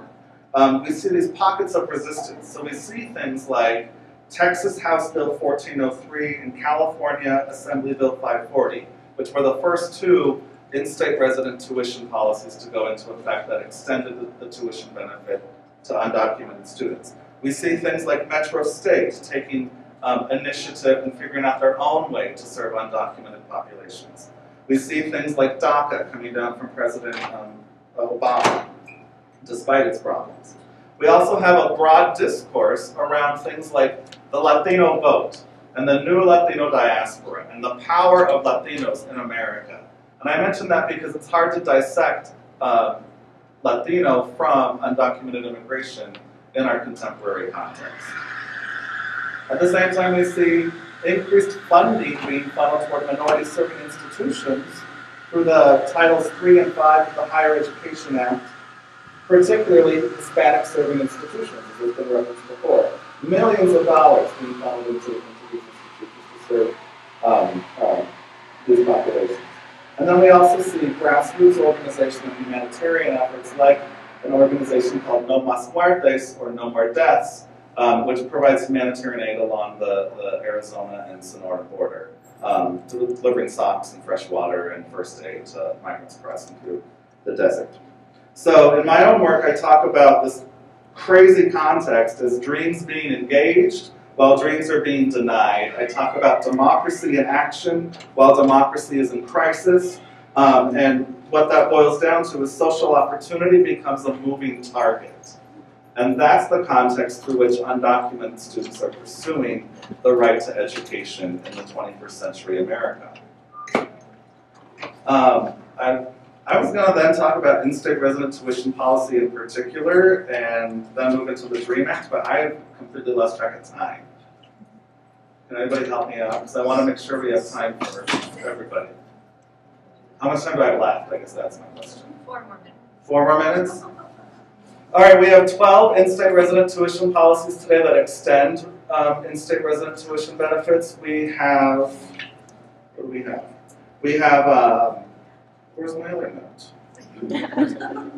we see these pockets of resistance. So we see things like Texas House Bill 1403 and California Assembly Bill 540, which were the first two in-state resident tuition policies to go into effect that extended the tuition benefit to undocumented students. We see things like Metro State taking initiative and figuring out their own way to serve undocumented populations. We see things like DACA coming down from President Obama, despite its problems. We also have a broad discourse around things like the Latino vote and the new Latino diaspora and the power of Latinos in America. And I mention that because it's hard to dissect Latino from undocumented immigration in our contemporary context. At the same time, we see increased funding being funneled toward minority-serving institutions through the Titles 3 and 5 of the Higher Education Act, particularly Hispanic-serving institutions, as has been referenced before. Millions of dollars being funneled into these institutions to serve these populations. And then we also see grassroots organization and humanitarian efforts like an organization called No Mas Muertes, or No More Deaths, which provides humanitarian aid along the Arizona and Sonora border, delivering socks and fresh water and first aid to migrants crossing through the desert. So in my own work, I talk about this crazy context as dreams being engaged while dreams are being denied. I talk about democracy in action while democracy is in crisis. And what that boils down to is social opportunity becomes a moving target. And that's the context through which undocumented students are pursuing the right to education in the 21st century America. I was going to then talk about in-state resident tuition policy in particular, and then move into the DREAM Act, but I have completely lost track of time. Can anybody help me out? Because I want to make sure we have time for everybody. How much time do I have left? I guess that's my question. 4 more minutes. 4 more minutes? All right, we have 12 in-state resident tuition policies today that extend in-state resident tuition benefits. We have, what do we have? We have, where's my other note?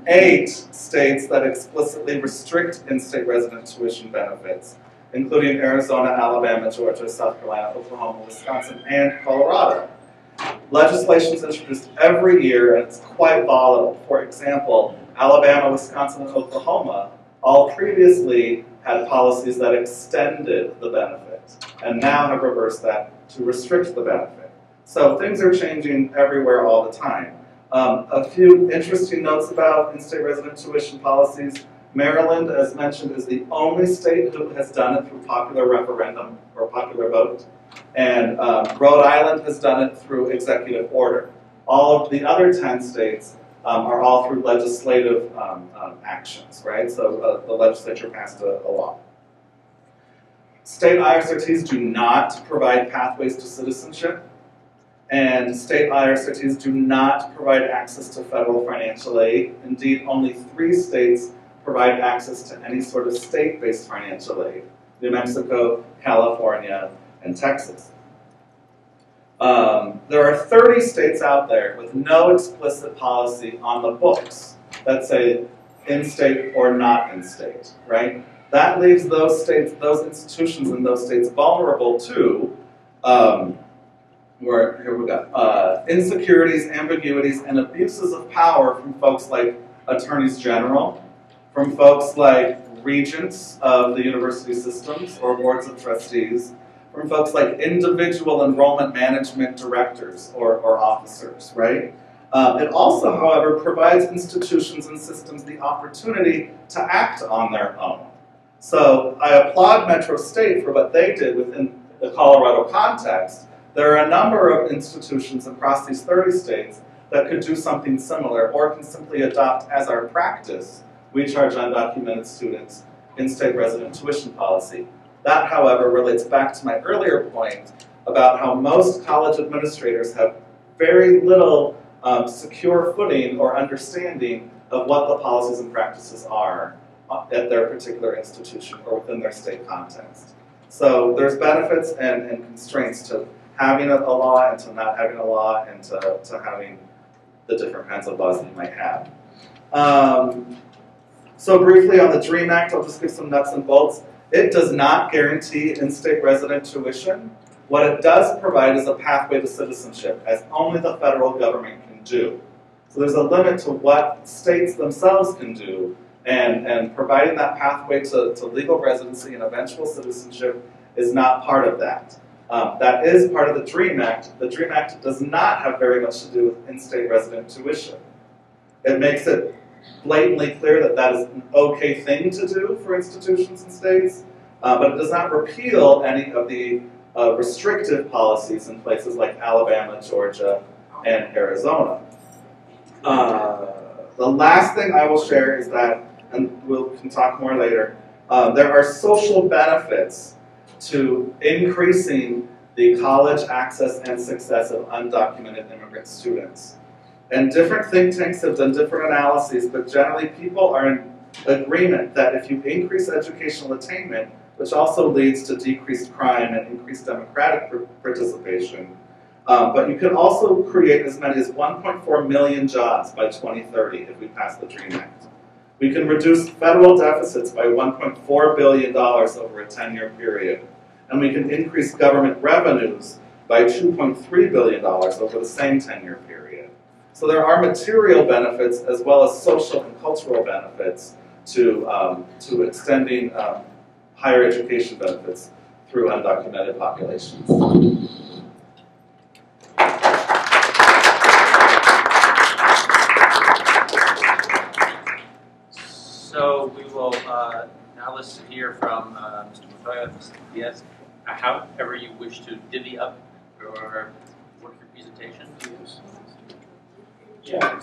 8 states that explicitly restrict in-state resident tuition benefits, including Arizona, Alabama, Georgia, South Carolina, Oklahoma, Wisconsin, and Colorado. Legislation is introduced every year, and it's quite volatile. For example, Alabama, Wisconsin, and Oklahoma all previously had policies that extended the benefit, and now have reversed that to restrict the benefit. So things are changing everywhere all the time. A few interesting notes about in-state resident tuition policies. Maryland, as mentioned, is the only state who has done it through popular referendum or popular vote. And Rhode Island has done it through executive order. All of the other 10 states are all through legislative actions, right? So the legislature passed a law. State IRCTs do not provide pathways to citizenship. And state IRCTs do not provide access to federal financial aid. Indeed, only 3 states provide access to any sort of state-based financial aid: New Mexico, California, and Texas. There are 30 states out there with no explicit policy on the books that say in-state or not in-state, right? That leaves those states, those institutions in those states vulnerable to insecurities, ambiguities, and abuses of power from folks like attorneys general, from folks like regents of the university systems or boards of trustees, from folks like individual enrollment management directors or officers, right? It also, however, provides institutions and systems the opportunity to act on their own. So I applaud Metro State for what they did within the Colorado context. There are a number of institutions across these 30 states that could do something similar or can simply adopt as our practice, we charge undocumented students in-state resident tuition policy. That, however, relates back to my earlier point about how most college administrators have very little secure footing or understanding of what the policies and practices are at their particular institution or within their state context. So there's benefits and constraints to having a law and to not having a law and to having the different kinds of laws that you might have. So briefly on the DREAM Act, I'll just give some nuts and bolts. It does not guarantee in-state resident tuition. What it does provide is a pathway to citizenship, as only the federal government can do. So there's a limit to what states themselves can do, and providing that pathway to legal residency and eventual citizenship is not part of that. That is part of the DREAM Act. The DREAM Act does not have very much to do with in-state resident tuition. It makes it blatantly clear that that is an okay thing to do for institutions and states, but it does not repeal any of the restrictive policies in places like Alabama, Georgia, and Arizona. The last thing I will share is that, and we can talk more later, there are social benefits to increasing the college access and success of undocumented immigrant students. And different think tanks have done different analyses, but generally people are in agreement that if you increase educational attainment, which also leads to decreased crime and increased democratic participation, but you could also create as many as 1.4 million jobs by 2030 if we pass the DREAM Act. We can reduce federal deficits by $1.4 billion over a 10-year period. And we can increase government revenues by $2.3 billion over the same 10-year period. So there are material benefits as well as social and cultural benefits to extending higher education benefits through undocumented populations. So we will now listen here from Mr. Montoya, Mr. Diaz, however you wish to divvy up your work your presentation. Yeah.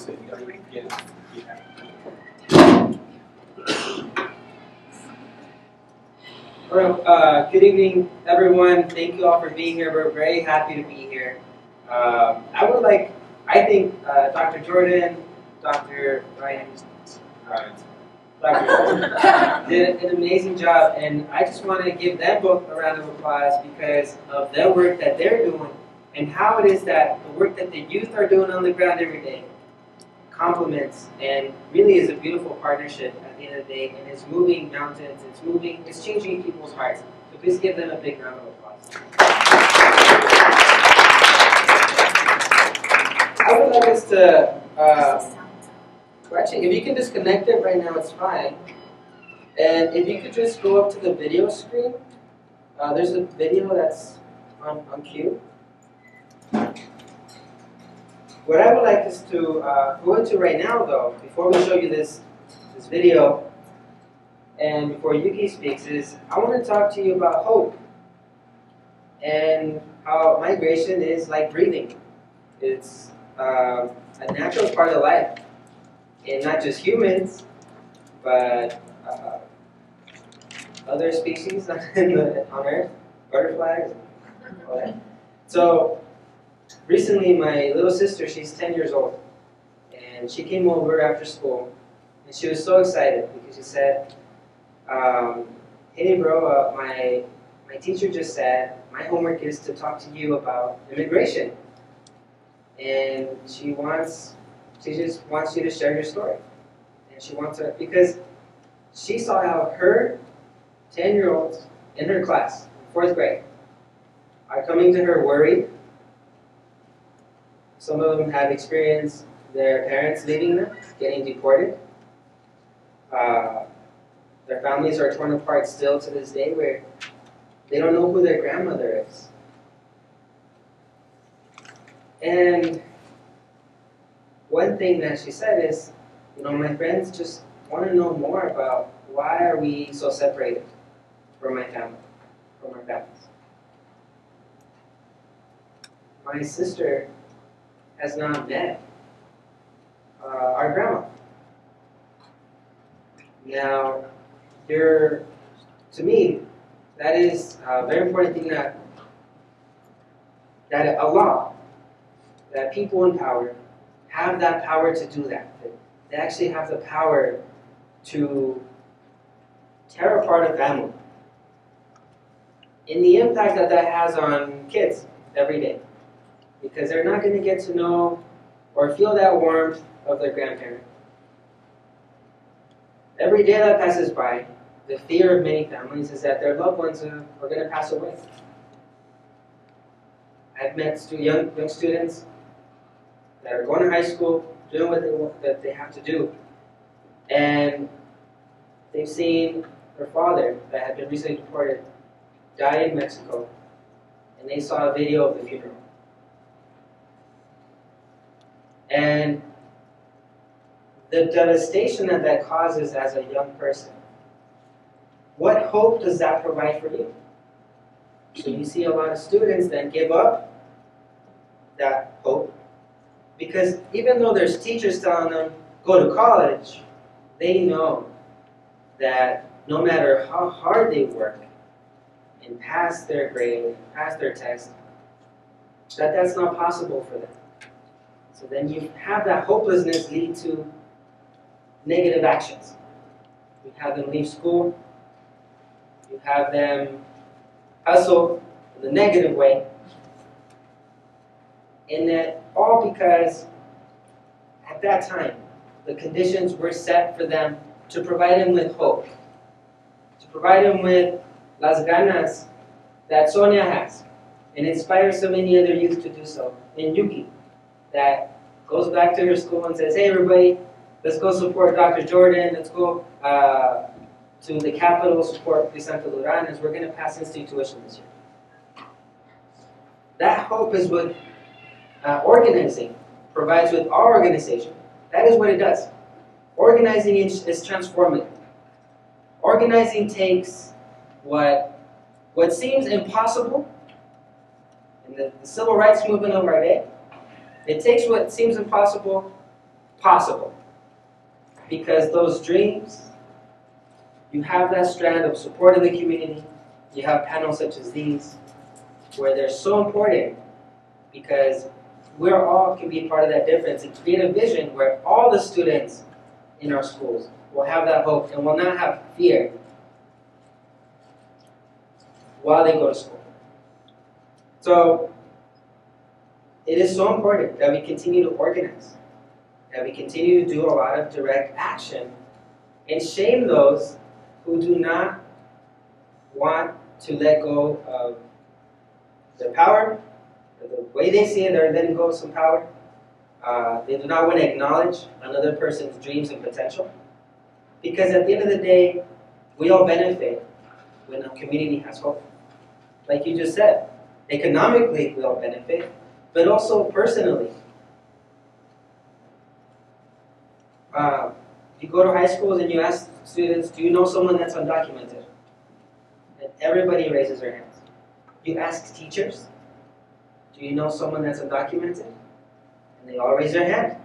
All right, good evening, everyone. Thank you all for being here. We're very happy to be here. I I think Dr. Jordan, Dr. Ryan, Dr. Jordan did an amazing job, and I just want to give them both a round of applause because of the work that they're doing and how it is that the work that the youth are doing on the ground every day complements and really is a beautiful partnership at the end of the day, and it's moving mountains, it's changing people's hearts. So please give them a big round of applause. I would like us to, actually, if you can disconnect it right now, it's fine. And if you could just go up to the video screen, there's a video that's on cue. What I would like us to go into right now, though, before we show you this video, and before Yuki speaks, is I want to talk to you about hope and how migration is like breathing. It's a natural part of life, and not just humans, but other species on Earth, butterflies, all that. So recently, my little sister, she's 10 years old, and she came over after school, and she was so excited because she said, "Hey, bro, my teacher just said my homework is to talk to you about immigration, and she just wants you to share your story, and she wants to because she saw how her 10-year-olds in her class, 4th grade, are coming to her worried. Some of them have experienced their parents leaving them, getting deported. Their families are torn apart still to this day where they don't know who their grandmother is. And one thing that she said is, my friends just want to know more about why are we so separated from my family, from our families. My sister has not met our grandma. Now, to me, that is a very important thing that a law, that people in power have that power to do that. They actually have the power to tear apart a family. And the impact that has on kids every day. Because they're not going to get to know or feel that warmth of their grandparent. Every day that passes by, the fear of many families is that their loved ones are going to pass away. I've met young students that are going to high school, doing what they have to do, and they've seen their father that had been recently deported die in Mexico, and they saw a video of the funeral. And the devastation that causes as a young person, what hope does that provide for you? So you see a lot of students then give up that hope because even though there's teachers telling them, go to college, they know that no matter how hard they work and pass their grade, pass their test, that's not possible for them. So then you have that hopelessness lead to negative actions. You have them leave school. You have them hustle in the negative way. And that all because at that time, the conditions were set for them to provide them with hope. To provide them with las ganas that Sonia has and inspires so many other youth to do so. And Yuki, that goes back to her school and says, hey everybody, let's go support Dr. Jordan, let's go to the Capitol, support Crisanto Duran, as we're going to pass in-state tuition this year. That hope is what organizing provides with our organization. That is what it does. Organizing is transformative. Organizing takes what seems impossible in the civil rights movement of our day. It takes what seems impossible possible. Because those dreams, you have that strand of support in the community. You have panels such as these, where they're so important because we all can be part of that difference and create a vision where all the students in our schools will have that hope and will not have fear while they go to school. So it is so important that we continue to organize, that we continue to do a lot of direct action and shame those who do not want to let go of their power, or the way they see it, they're letting go of some power. They do not want to acknowledge another person's dreams and potential. Because at the end of the day, we all benefit when a community has hope. Like you just said, economically we all benefit, but also personally. You go to high schools and you ask students, do you know someone that's undocumented? And everybody raises their hands. You ask teachers, do you know someone that's undocumented? And they all raise their hand.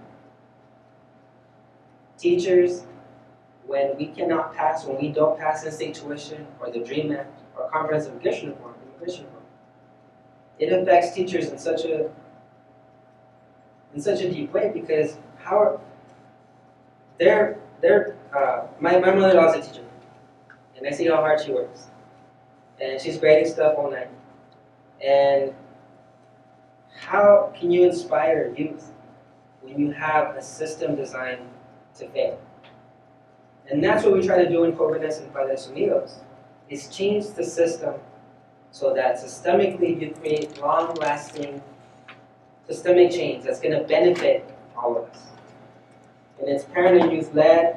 Teachers, when we cannot pass, when we don't pass in-state tuition or the DREAM Act or comprehensive immigration reform, it affects teachers in such a deep way because my mother-in-law is a teacher, and I see how hard she works, and she's grading stuff all night. And how can you inspire youth when you have a system designed to fail? And that's what we try to do in Jóvenes and Padres Unidos, is change the system so that systemically you create long-lasting systemic change that's going to benefit all of us. And it's parent and youth-led.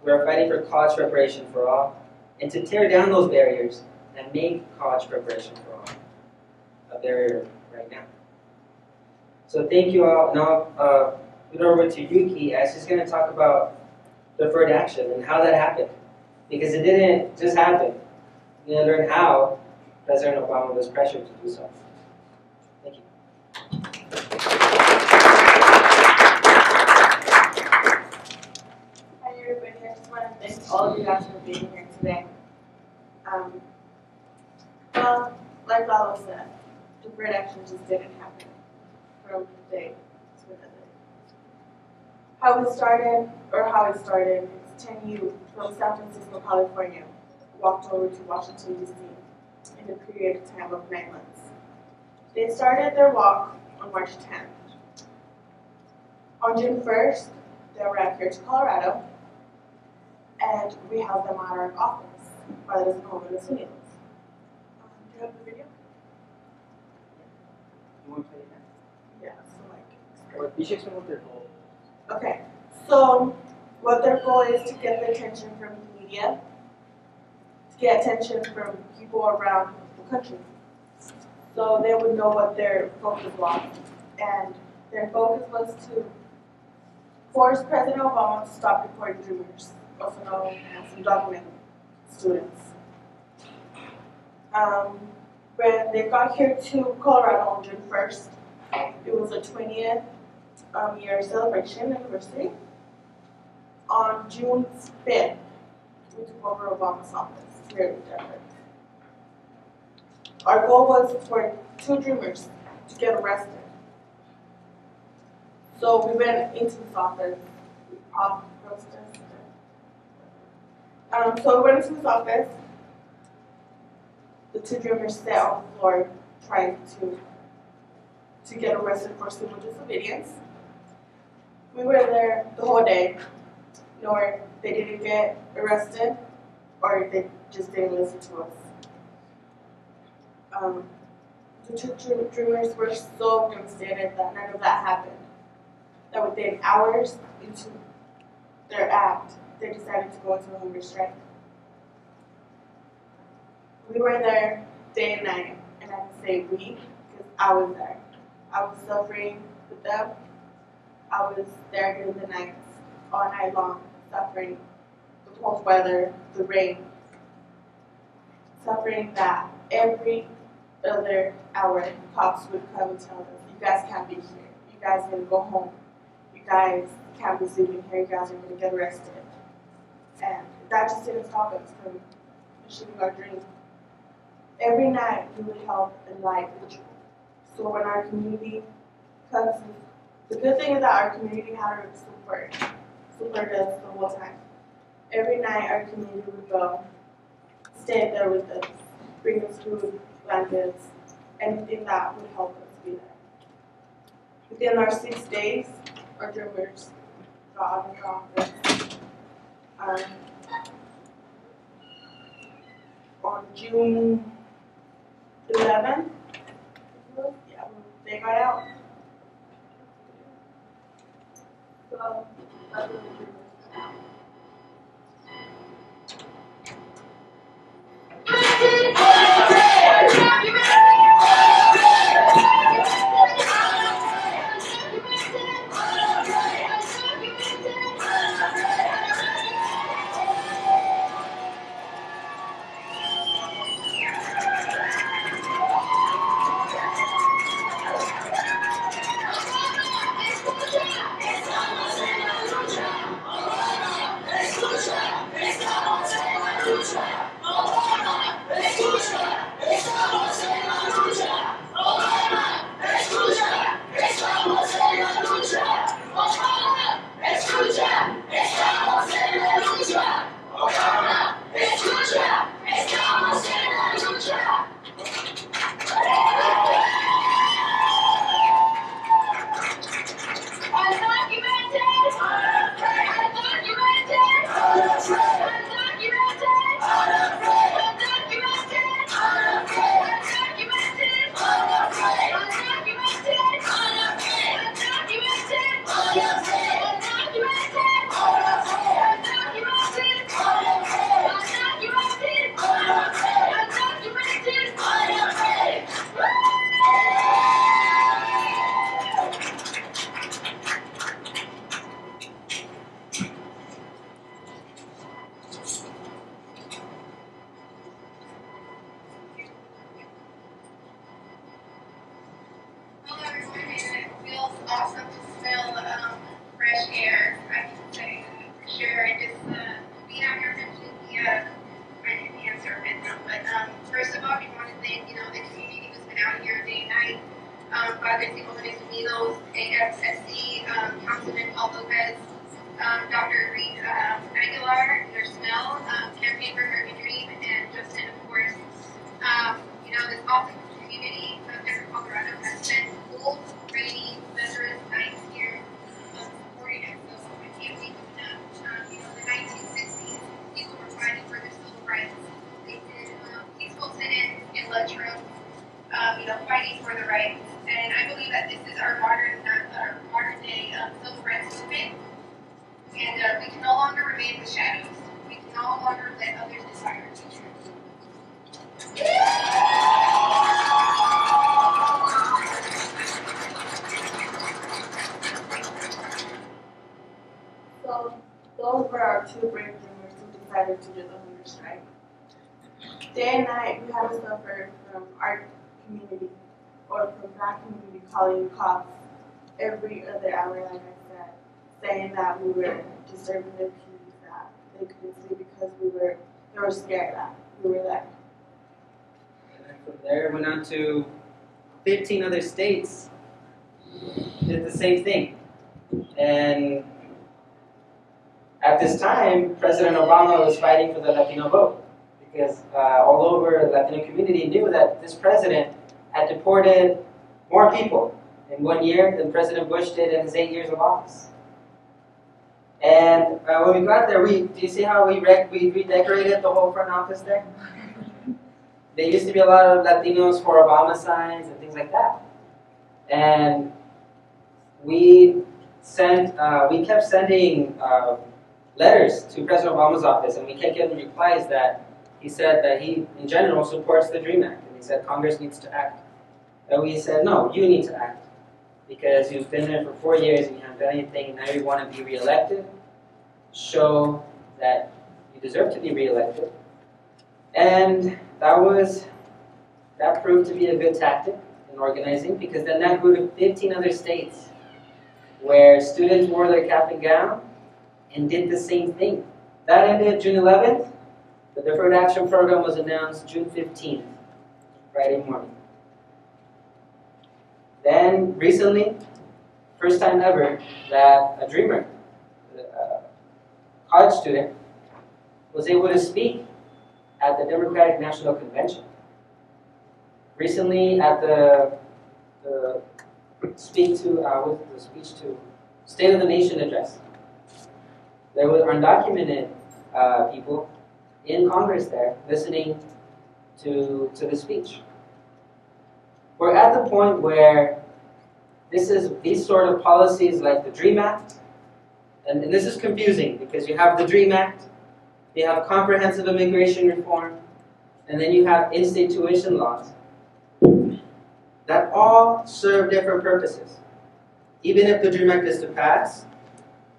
We're fighting for college preparation for all, and to tear down those barriers and make college preparation for all a barrier right now. So thank you all. Now, turn it over to Yuki, as she's going to talk about deferred action and how that happened. Because it didn't just happen. You're going to learn how President Obama was pressured to do so. Thank you. Hi everybody, I just want to thank all of you guys for being here today. Well, like Lalo said, deferred action just didn't happen from day to another. How it started is 10 youth from San Francisco, California, walked over to Washington, D.C. in a period of time of 9 months. They started their walk on March 10th. On June 1st, they arrived here to Colorado, and we held them at our office, Padres Jóvenes Unidos. Do you have the video? You want to play that? Yeah, so like. Or you should explain what their goal is. Okay, so what their goal is to get the attention from the media, to get attention from people around the country. So they would know what their focus was. And their focus was to force President Obama to stop deporting dreamers, also known as undocumented students. When they got here to Colorado on June 1st, it was a 20th year celebration anniversary. On June 5th, we took over Obama's office here in Denver. Our goal was for 2 dreamers to get arrested. So we went into this office, we protested. So we went into this office. The 2 dreamers sat on the floor trying to get arrested for civil disobedience. We were there the whole day, nor they didn't get arrested, or they just didn't listen to us. The 2 dreamers were so devastated that none of that happened. That within hours into their act, they decided to go into a hunger strike. We were there day and night, and I can say we, because I was there. I was suffering with them. I was there during the nights, all night long, suffering the cold weather, the rain, suffering that every other hour cops would come and tell us, you guys can't be here, you guys are going to go home, you guys can't be sleeping here, you guys are going to get arrested. And that just didn't stop us from achieving our dream. Every night we would help and light vigil, So when our community comes, the good thing is that our community had our support us the whole time. Every night our community would go, stay there with us, bring us food, blankets, anything that would help us be there. Within our 6 days, our drummers got out of the office. On June 11th, yeah, they got out. So that's what the drummers got out. Fighting for the rights, and I believe that this is our modern day civil rights movement, and we can no longer remain in the shadows. We can no longer let others decide our future. So those were our two brave dreamers who decided to do the hunger strike. Day and night, we had to suffer from our community or from Black community calling cops every other hour, like I said, saying that we were disturbing their peace, that they couldn't sleep because they were scared that we were there. And then from there, went on to 15 other states, did the same thing. And at this time, President Obama was fighting for the Latino vote because all over the Latino community knew that this president had deported more people in 1 year than President Bush did in his 8 years of office. And when we got there, do you see how we redecorated the whole front office there? There used to be a lot of Latinos for Obama signs and things like that. And we kept sending letters to President Obama's office, and we kept getting replies that he said that he, in general, supports the DREAM Act, and he said Congress needs to act. And we said, no, you need to act, because you've been there for 4 years and you haven't done anything, and now you want to be reelected. Show that you deserve to be reelected. And that proved to be a good tactic in organizing, because then that grew to 15 other states where students wore their cap and gown and did the same thing. That ended June 11th. The Deferred Action Program was announced June 15th, Friday morning. Then recently, first time ever, that a dreamer, a college student, was able to speak at the Democratic National Convention. Recently, at the speech to State of the Nation address, there were undocumented people in Congress there listening to the speech. We're at the point where these sort of policies like the DREAM Act, and this is confusing because you have the DREAM Act, you have comprehensive immigration reform, and then you have in-state tuition laws that all serve different purposes. Even if the DREAM Act is to pass,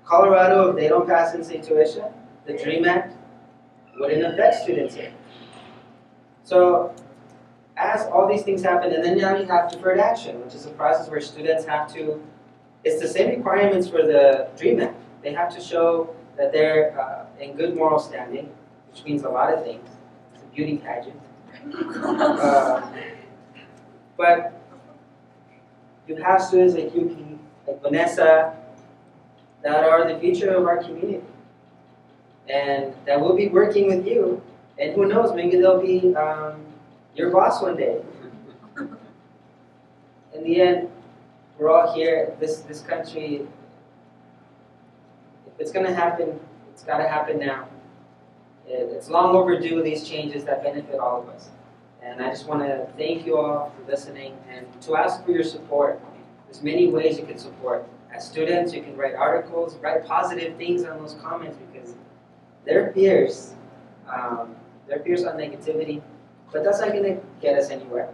Colorado, if they don't pass in-state tuition, the DREAM Act wouldn't affect students here. So, as all these things happen, and then now you have deferred action, which is a process where students have to, it's the same requirements for the DREAM Act. They have to show that they're in good moral standing, which means a lot of things. It's a beauty pageant. But you have students like Yuki, like Vanessa, that are the future of our community. And that will be working with you. And who knows, maybe they'll be your boss one day. In the end, we're all here. This country, if it's going to happen, it's got to happen now. It's long overdue, these changes that benefit all of us. And I just want to thank you all for listening and to ask for your support. There's many ways you can support. As students, you can write articles, write positive things on those comments because they're fierce. They're fierce on negativity, but that's not going to get us anywhere.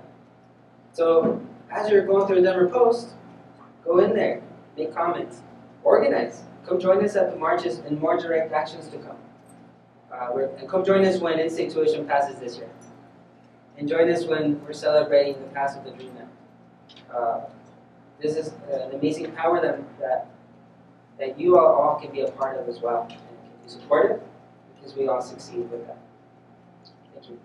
So as you're going through the Denver Post, go in there, make comments, organize. Come join us at the marches and more direct actions to come. And come join us when in-state tuition passes this year. And join us when we're celebrating the pass of the DREAM Act. This is an amazing power that you all can be a part of as well. And can be supportive because we all succeed with that. Thank you.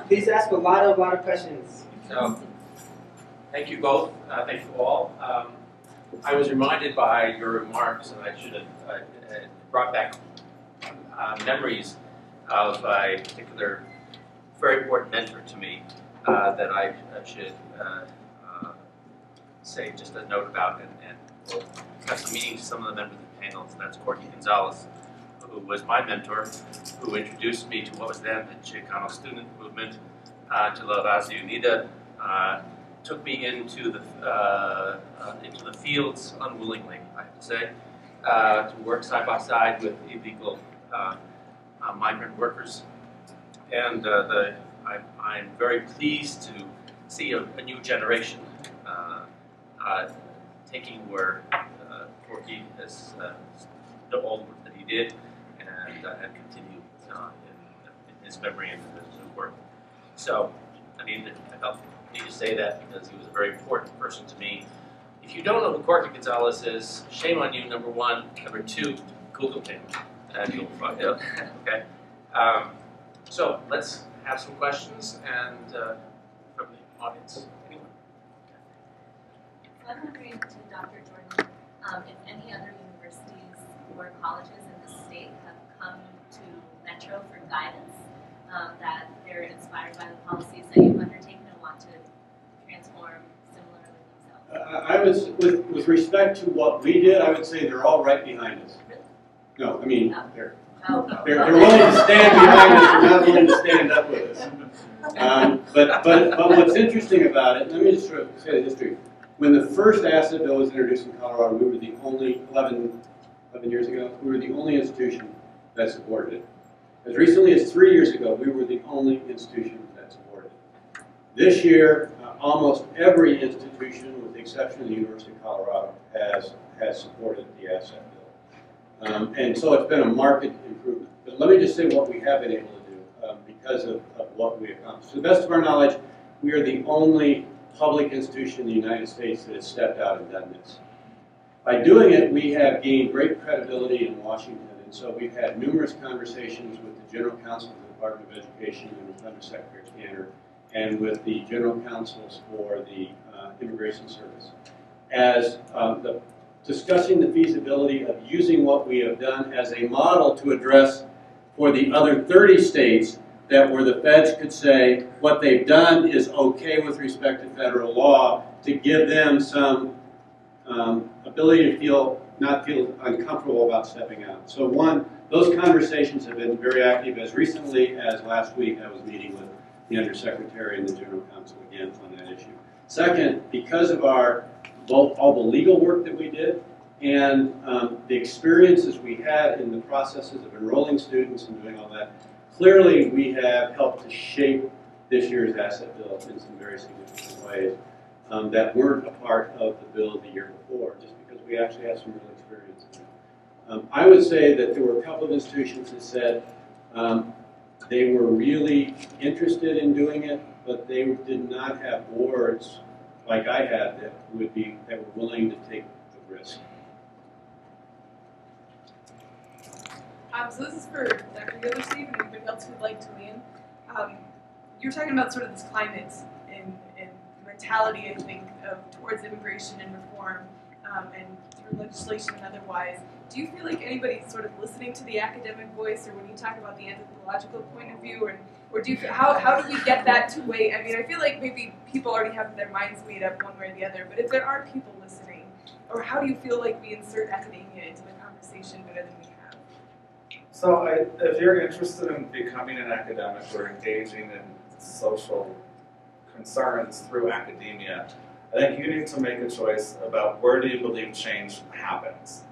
Please ask a lot of questions. So, thank you both. Thank you all. I was reminded by your remarks, and I should have brought back memories of a particular very important mentor to me that I should say just a note about, and we'll have some meetings with some of the members of the panels, and that's Courtney Gonzalez, who was my mentor, who introduced me to what was then the Chicano student movement, to La Raza Unida, took me into the fields unwillingly, I have to say, to work side by side with illegal migrant workers. And I'm very pleased to see a new generation taking where Corky has the old work that he did and continue in his memory and his work. So, I mean, I felt need to say that because he was a very important person to me. If you don't know who Courtney Gonzalez is, shame on you, number one. Number two, Google him, and you'll find out. Okay. So let's have some questions and from the audience. Anyone? I'm wondering to Dr. Jordan if any other universities or colleges in the state have come to Metro for guidance, that they're inspired by the policies that you've undertaken and want to transform similarly themselves. With respect to what we did, I would say they're all right behind us. Really? No, I mean, Oh. they're Oh. willing to stand behind us, they're not willing to stand up with us. But what's interesting about it, let me just sort of say the history. When the first asset bill was introduced in Colorado, we were the only, 11 years ago, we were the only institution that supported it. As recently as 3 years ago, we were the only institution that supported it. This year, almost every institution, with the exception of the University of Colorado, has supported the asset bill. And so it's been a marked improvement. But let me just say what we have been able to do because of what we accomplished. To the best of our knowledge, we are the only public institution in the United States that has stepped out and done this. By doing it, we have gained great credibility in Washington, and so we've had numerous conversations with the General Counsel of the Department of Education and with Undersecretary Cantor, and with the General Counsels for the Immigration Service, as discussing the feasibility of using what we have done as a model to address for the other 30 states that where the feds could say what they've done is okay with respect to federal law, to give them some ability to not feel uncomfortable about stepping out. So one, those conversations have been very active. As recently as last week, I was meeting with the Undersecretary and the General Counsel again on that issue. Second, because of all the legal work that we did and the experiences we had in the processes of enrolling students and doing all that, clearly we have helped to shape this year's asset bill in some very significant ways that weren't a part of the bill the year before, just because we actually have some real experience in it. I would say that there were a couple of institutions that said they were really interested in doing it, but they did not have boards like I had that were willing to take the risk. So this is for Dr. Gildersleeve and anybody else who'd like to weigh in. You're talking about sort of this climate and mentality, I think, towards immigration and reform, and through legislation and otherwise. Do you feel like anybody's sort of listening to the academic voice, or when you talk about the anthropological point of view, or do you feel, how do we get that to weigh? I mean, I feel like maybe people already have their minds made up one way or the other, but if there are people listening, or how do you feel like we insert academia into the conversation better than we have? So if you're interested in becoming an academic or engaging in social concerns through academia, I think you need to make a choice about where do you believe change happens.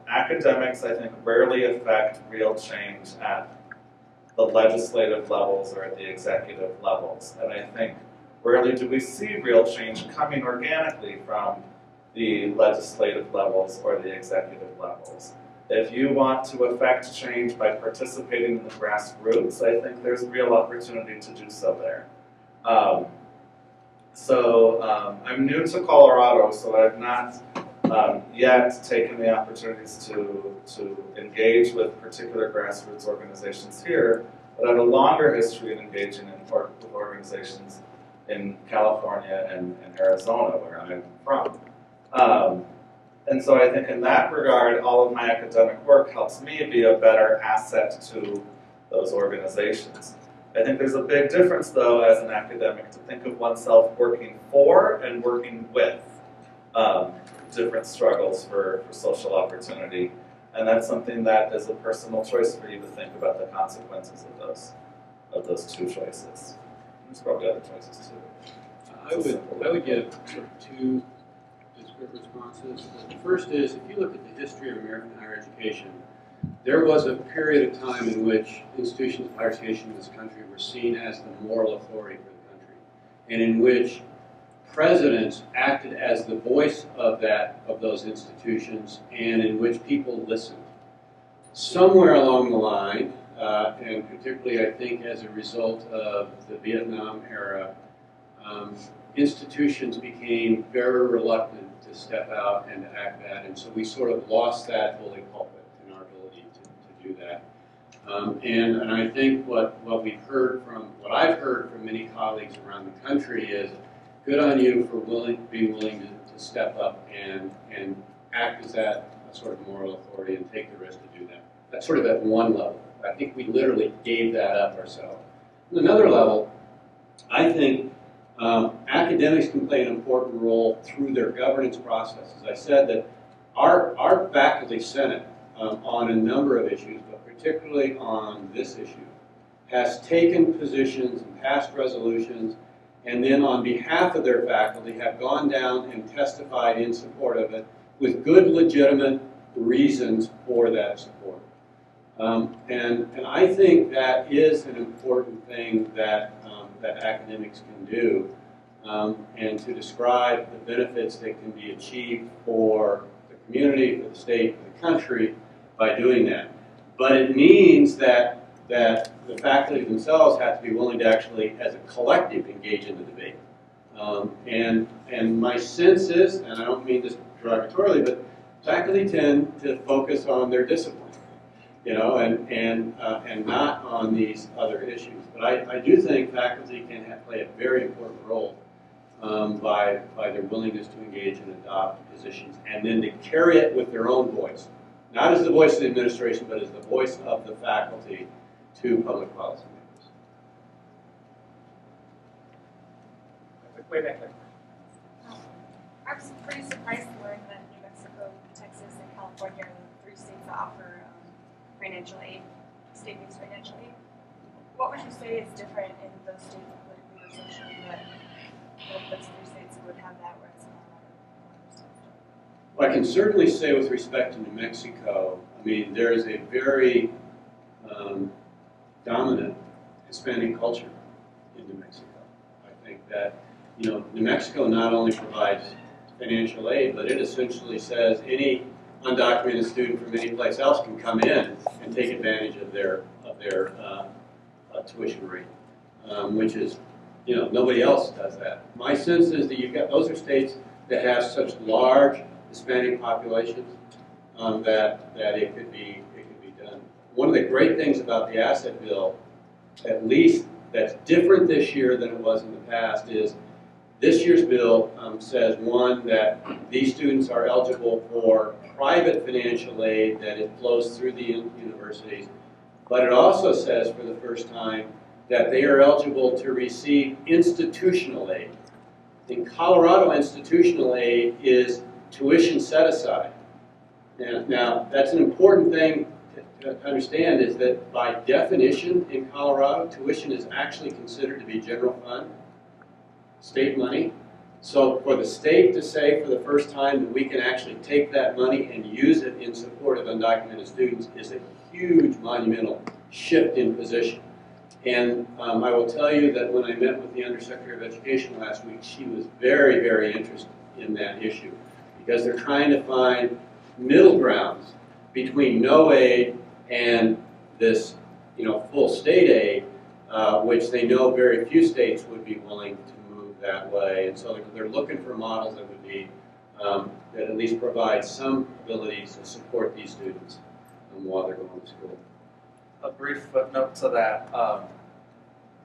Academics, I think, rarely affect real change at the legislative levels or at the executive levels. And I think rarely do we see real change coming organically from the legislative levels or the executive levels. If you want to affect change by participating in the grassroots, I think there's real opportunity to do so there. I'm new to Colorado, so I've not yet taken the opportunities to engage with particular grassroots organizations here, but I have a longer history in engaging with organizations in California and Arizona, where I'm from. And so I think in that regard, all of my academic work helps me be a better asset to those organizations. I think there's a big difference, though, as an academic, to think of oneself working for and working with different struggles for social opportunity. And that's something that is a personal choice for you to think about the consequences of those two choices. There's probably other choices, too. I would give sort of two disparate responses. The first is, if you look at the history of American higher education, there was a period of time in which institutions of higher education in this country were seen as the moral authority for the country, and in which presidents acted as the voice of those institutions, and in which people listened. Somewhere along the line, and particularly I think as a result of the Vietnam era, institutions became very reluctant to step out and to act that, and so we sort of lost that holy pulpit in our ability to do that. And I think what I've heard from many colleagues around the country is, good on you for being willing to step up and act as that sort of moral authority and take the risk to do that. That's sort of at one level. I think we literally gave that up ourselves. On another level, I think academics can play an important role through their governance process. As I said, that our faculty senate on a number of issues, but particularly on this issue, has taken positions and passed resolutions, and then on behalf of their faculty have gone down and testified in support of it with good, legitimate reasons for that support. And I think that is an important thing that academics can do, and to describe the benefits that can be achieved for the community, for the state, for the country by doing that. But it means that the faculty themselves have to be willing to actually, as a collective, engage in the debate. And my sense is, and I don't mean this derogatorily, but faculty tend to focus on their discipline, and not on these other issues. But I do think faculty can play a very important role by their willingness to engage and adopt positions, and then to carry it with their own voice, not as the voice of the administration, but as the voice of the faculty to public policy makers. Way back there. I was pretty surprised to learn that New Mexico, Texas, and California are the 3 states that offer financial aid, state-based financial aid. What would you say is different in those states politically or socially that those 3 states would have that, whereas other states don't? Well, I can certainly say with respect to New Mexico, I mean, there is a very dominant Hispanic culture in New Mexico. I think that, New Mexico not only provides financial aid, but it essentially says any undocumented student from any place else can come in and take advantage of their tuition rate, which is, nobody else does that. My sense is that those are states that have such large Hispanic populations that it could be done. One of the great things about the asset bill, at least that's different this year than it was in the past, is this year's bill says, one, that these students are eligible for private financial aid that it flows through the universities, but it also says for the first time that they are eligible to receive institutional aid. In Colorado, institutional aid is tuition set aside. Now that's an important thing to understand, is that by definition in Colorado, tuition is actually considered to be general fund, state money. So for the state to say for the first time that we can actually take that money and use it in support of undocumented students is a huge monumental shift in position. And I will tell you that when I met with the Undersecretary of Education last week, she was very, very interested in that issue, because they're trying to find middle grounds between no aid and this, full state aid, which they know very few states would be willing to move that way. And so they're looking for models that would be, that at least provide some ability to support these students while they're going to school. A brief footnote to that.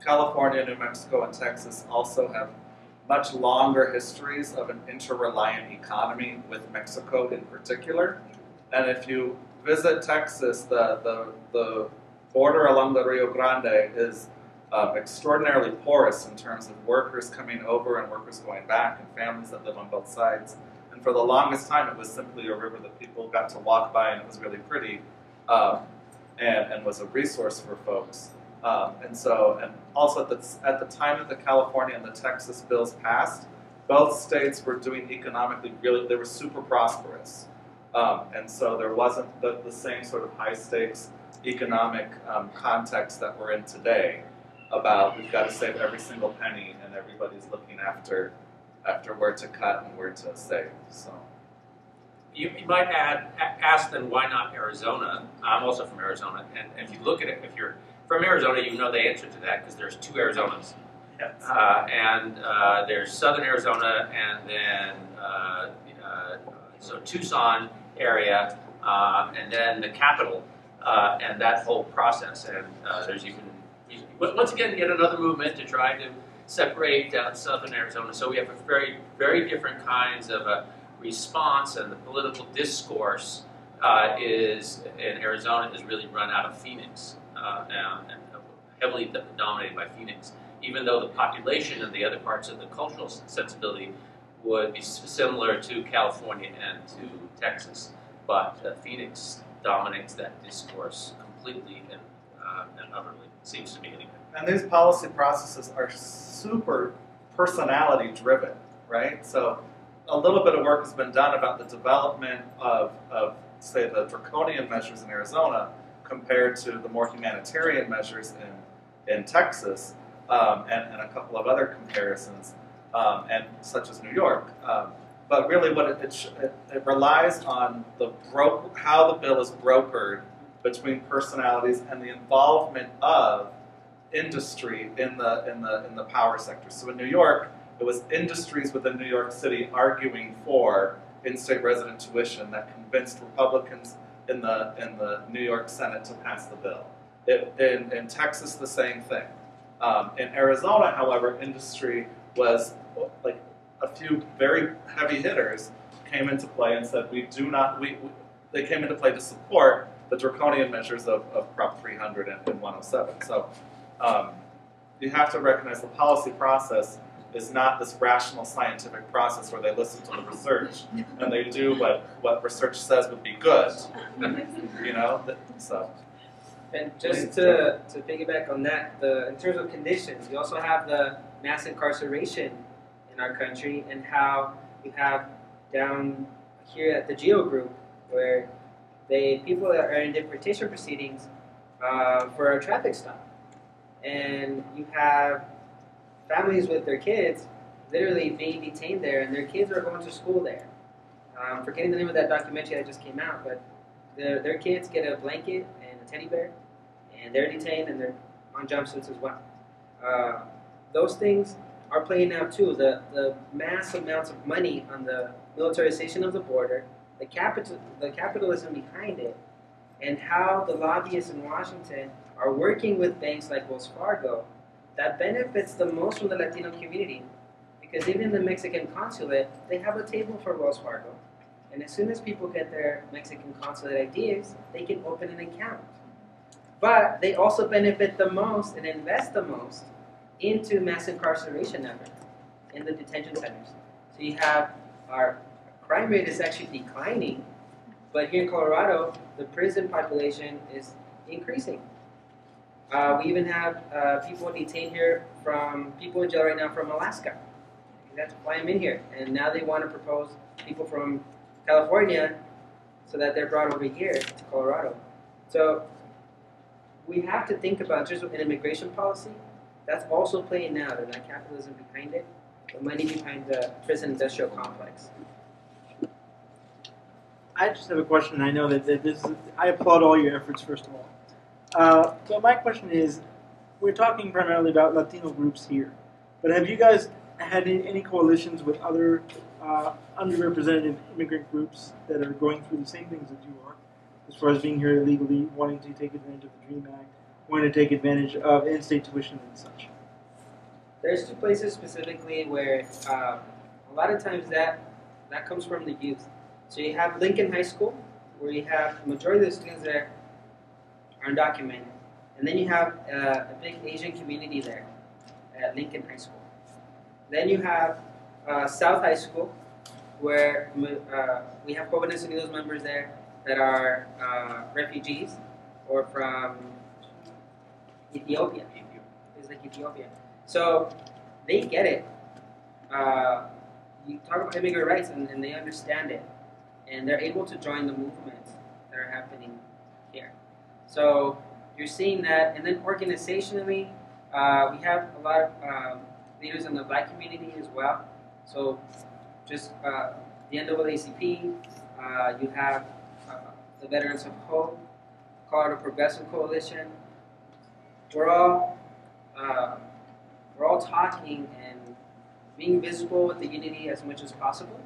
California, New Mexico, and Texas also have much longer histories of an interreliant economy with Mexico in particular. And if you visit Texas, the border along the Rio Grande is extraordinarily porous in terms of workers coming over and workers going back, and families that live on both sides. And for the longest time, it was simply a river that people got to walk by, and it was really pretty, and was a resource for folks. And also at the time that the California and the Texas bills passed, both states were doing economically they were super prosperous. And so there wasn't the same sort of high stakes economic context that we're in today about we've got to save every single penny, and everybody's looking after where to cut and where to save. So you might ask then, why not Arizona? I'm also from Arizona, and if you look at it, if you're from Arizona, you know the answer to that, because there's 2 Arizonas. yes. There's southern Arizona, and then so Tucson area, and then the capital, and that whole process. And there's even, once again, yet another movement to try to separate out southern Arizona. So we have a very, very different kinds of response, and the political discourse is in Arizona is really run out of Phoenix, and heavily dominated by Phoenix, even though the population and the other parts of the cultural sensibility would be similar to California and to Texas. But Phoenix dominates that discourse completely and utterly, it seems to me anyway. And these policy processes are super personality driven, right? So a little bit of work has been done about the development of say, the draconian measures in Arizona compared to the more humanitarian measures in Texas, and a couple of other comparisons, and such as New York. But really what it relies on how the bill is brokered between personalities and the involvement of industry in the power sector. So in New York, It was industries within New York City arguing for in-state resident tuition that convinced Republicans in the New York Senate to pass the bill. In Texas, the same thing. In Arizona, however, industry was like a few very heavy hitters came into play and said they came into play to support the draconian measures of Prop 300 and 107. So you have to recognize the policy process is not this rational scientific process where they listen to the research and they do what research says would be good. So. And just to piggyback on that, in terms of conditions, you also have the mass incarceration in our country, and how you have down here at the GEO group where people that are in deportation proceedings for a traffic stop, and you have families with their kids literally being detained there, and their kids are going to school there. I'm forgetting the name of that documentary that just came out, but their kids get a blanket and a teddy bear, and they're detained and they're on jumpsuits as well. Those things are playing out too. The mass amounts of money on the militarization of the border, the capitalism behind it, and how the lobbyists in Washington are working with banks like Wells Fargo that benefits the most from the Latino community, because even the Mexican consulate, they have a table for Wells Fargo. And as soon as people get their Mexican consulate IDs, they can open an account. But they also benefit the most and invest the most into mass incarceration efforts in the detention centers. So you have our crime rate is actually declining, but here in Colorado, the prison population is increasing. We even have people detained here people in jail right now from Alaska. You have to fly them in here. And now they want to propose people from California so that they're brought over here to Colorado. So we have to think about just an immigration policy. That's also playing out, and that capitalism behind it, the money behind the prison industrial complex. I just have a question. I know that I applaud all your efforts, first of all. So my question is, we're talking primarily about Latino groups here, but have you guys had any coalitions with other underrepresented immigrant groups that are going through the same things that you are, as far as being here illegally, wanting to take advantage of the DREAM Act, wanting to take advantage of in-state tuition and such? There's two places specifically where a lot of times that comes from the youth. So you have Lincoln High School, where you have the majority of the students there are undocumented. And then you have a big Asian community there at Lincoln High School. Then you have South High School, where we have Jóvenes Unidos members there that are refugees or from Ethiopia. It's like Ethiopia. So they get it. You talk about immigrant rights, and they understand it. And they're able to join the movements that are happening here. So you're seeing that. And then organizationally, we have a lot of leaders in the Black community as well. So just the NAACP, you have the Veterans of Hope, Colorado Progressive Coalition. We're all talking and being visible with the unity as much as possible,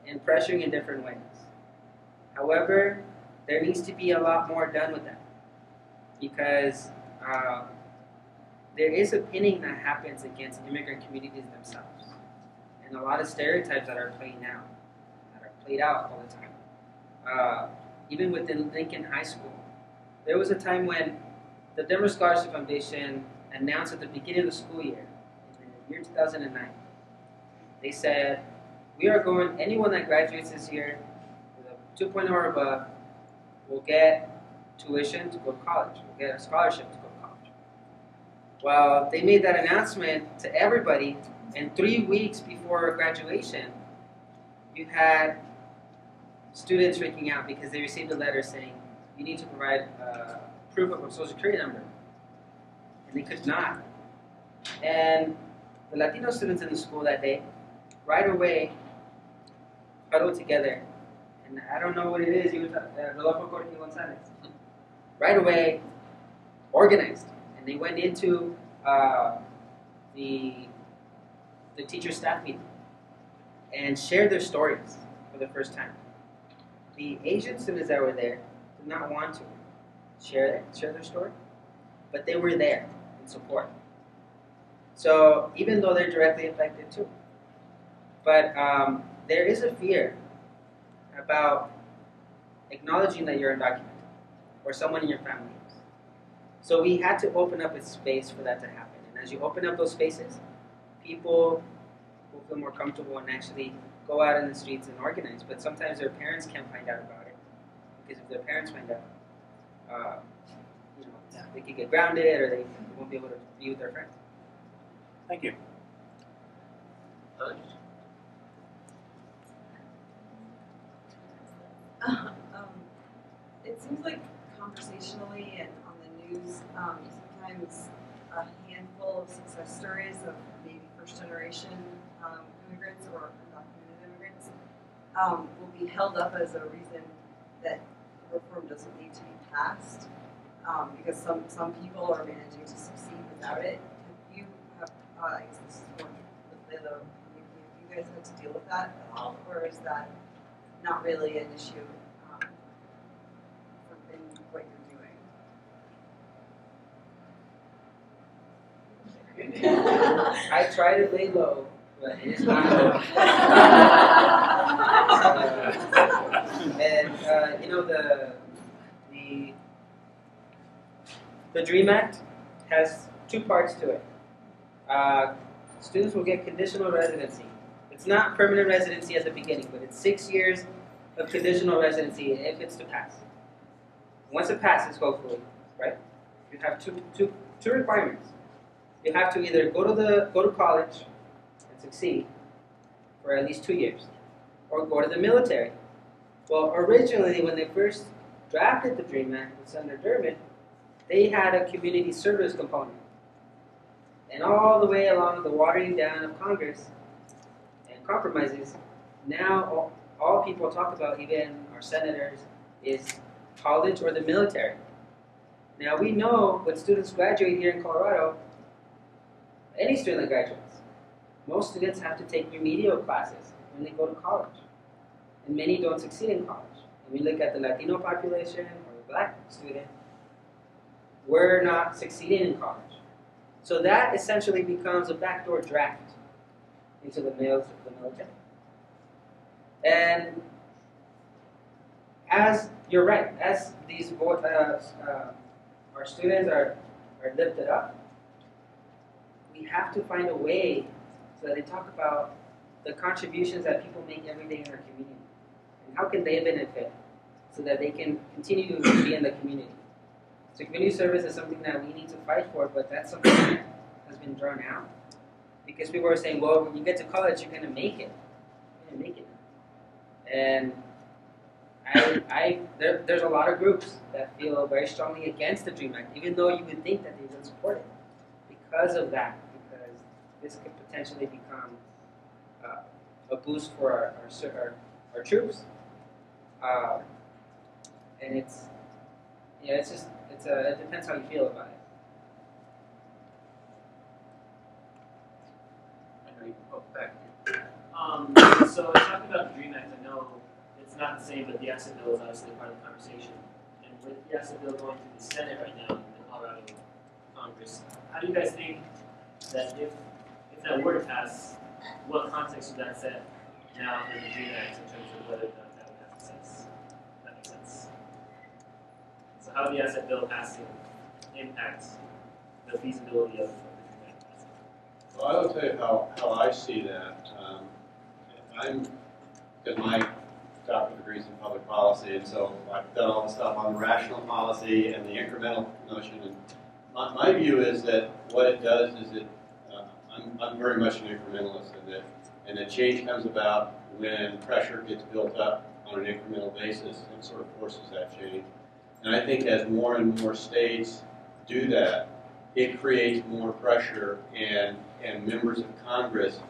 and pressuring in different ways. However, there needs to be a lot more done with that, because there is a pinning that happens against immigrant communities themselves, and a lot of stereotypes that are played out all the time. Even within Lincoln High School, there was a time when the Denver Scholarship Foundation announced at the beginning of the school year, in the year 2009, they said, anyone that graduates this year with a 2.0 or above will get tuition to go to college, will get a scholarship to go to college. Well, they made that announcement to everybody, and 3 weeks before graduation, you had students freaking out because they received a letter saying, you need to provide proof of a social security number. And they could not. And the Latino students in the school that day, right away, huddled together. And I don't know what it is, Rodolfo Jorge Gonzalez. Right away, organized. And they went into the the teacher staff meeting and share their stories for the first time. The Asian students that were there did not want to share their story, but they were there in support. So even though they're directly affected too, but there is a fear about acknowledging that you're undocumented or someone in your family is. So we had to open up a space for that to happen. And as you open up those spaces, people will feel more comfortable and actually go out in the streets and organize. But sometimes their parents can't find out about it, because if their parents find out, they could get grounded, or they won't be able to be with their friends. Thank you. It seems like conversationally and on the news, sometimes a handful of success stories of maybe first-generation immigrants or undocumented immigrants will be held up as a reason that reform doesn't need to be passed, because some people are managing to succeed without it. I guess this is more with Lalo, you guys had to deal with that at all, or is that not really an issue in what you're doing? I try to lay low, but it's not low. The DREAM Act has two parts to it. Students will get conditional residency. It's not permanent residency at the beginning, but it's 6 years of conditional residency if it's to pass. Once it passes, hopefully, right? You have two requirements. You have to either go to college and succeed for at least 2 years, or go to the military. Well, originally, when they first drafted the DREAM Act with Senator Durbin, they had a community service component. And all the way along the watering down of Congress and compromises, now all people talk about, even our senators, is college or the military. Now we know when students graduate here in Colorado, any student that graduates, most students have to take remedial classes when they go to college. And many don't succeed in college. And we look at the Latino population or the black student, we're not succeeding in college. So that essentially becomes a backdoor draft into the military. And as you're right, as these our students are lifted up, we have to find a way so that they talk about the contributions that people make every day in our community. And how can they benefit so that they can continue to be in the community. So community service is something that we need to fight for, but that's something that has been drawn out. Because people are saying, well, when you get to college, you're going to make it. You're going to make it. And there's a lot of groups that feel very strongly against the DREAM Act, even though you would think that they would support it. Because of that, because this could potentially become a boost for our troops. And it depends how you feel about it. I know you can poke back. So talking about the DREAM Act, I know it's not the same, but the asset bill is obviously part of the conversation. And with the asset bill going through the Senate right now in the Colorado Congress, how do you guys think that if that were to pass, what context would that set now for the DREAM Act in terms of whether that would have success? If that makes sense. So how would the asset bill passing impact the feasibility of the DREAM Act passing? Well, I will tell you how I see that. I'm got my doctorate degrees in public policy, and so I've done all the stuff on rational policy and the incremental notion. And my view is that what it does is I'm very much an incrementalist, and that change comes about when pressure gets built up on an incremental basis and sort of forces that change. And I think as more and more states do that, it creates more pressure and members of Congress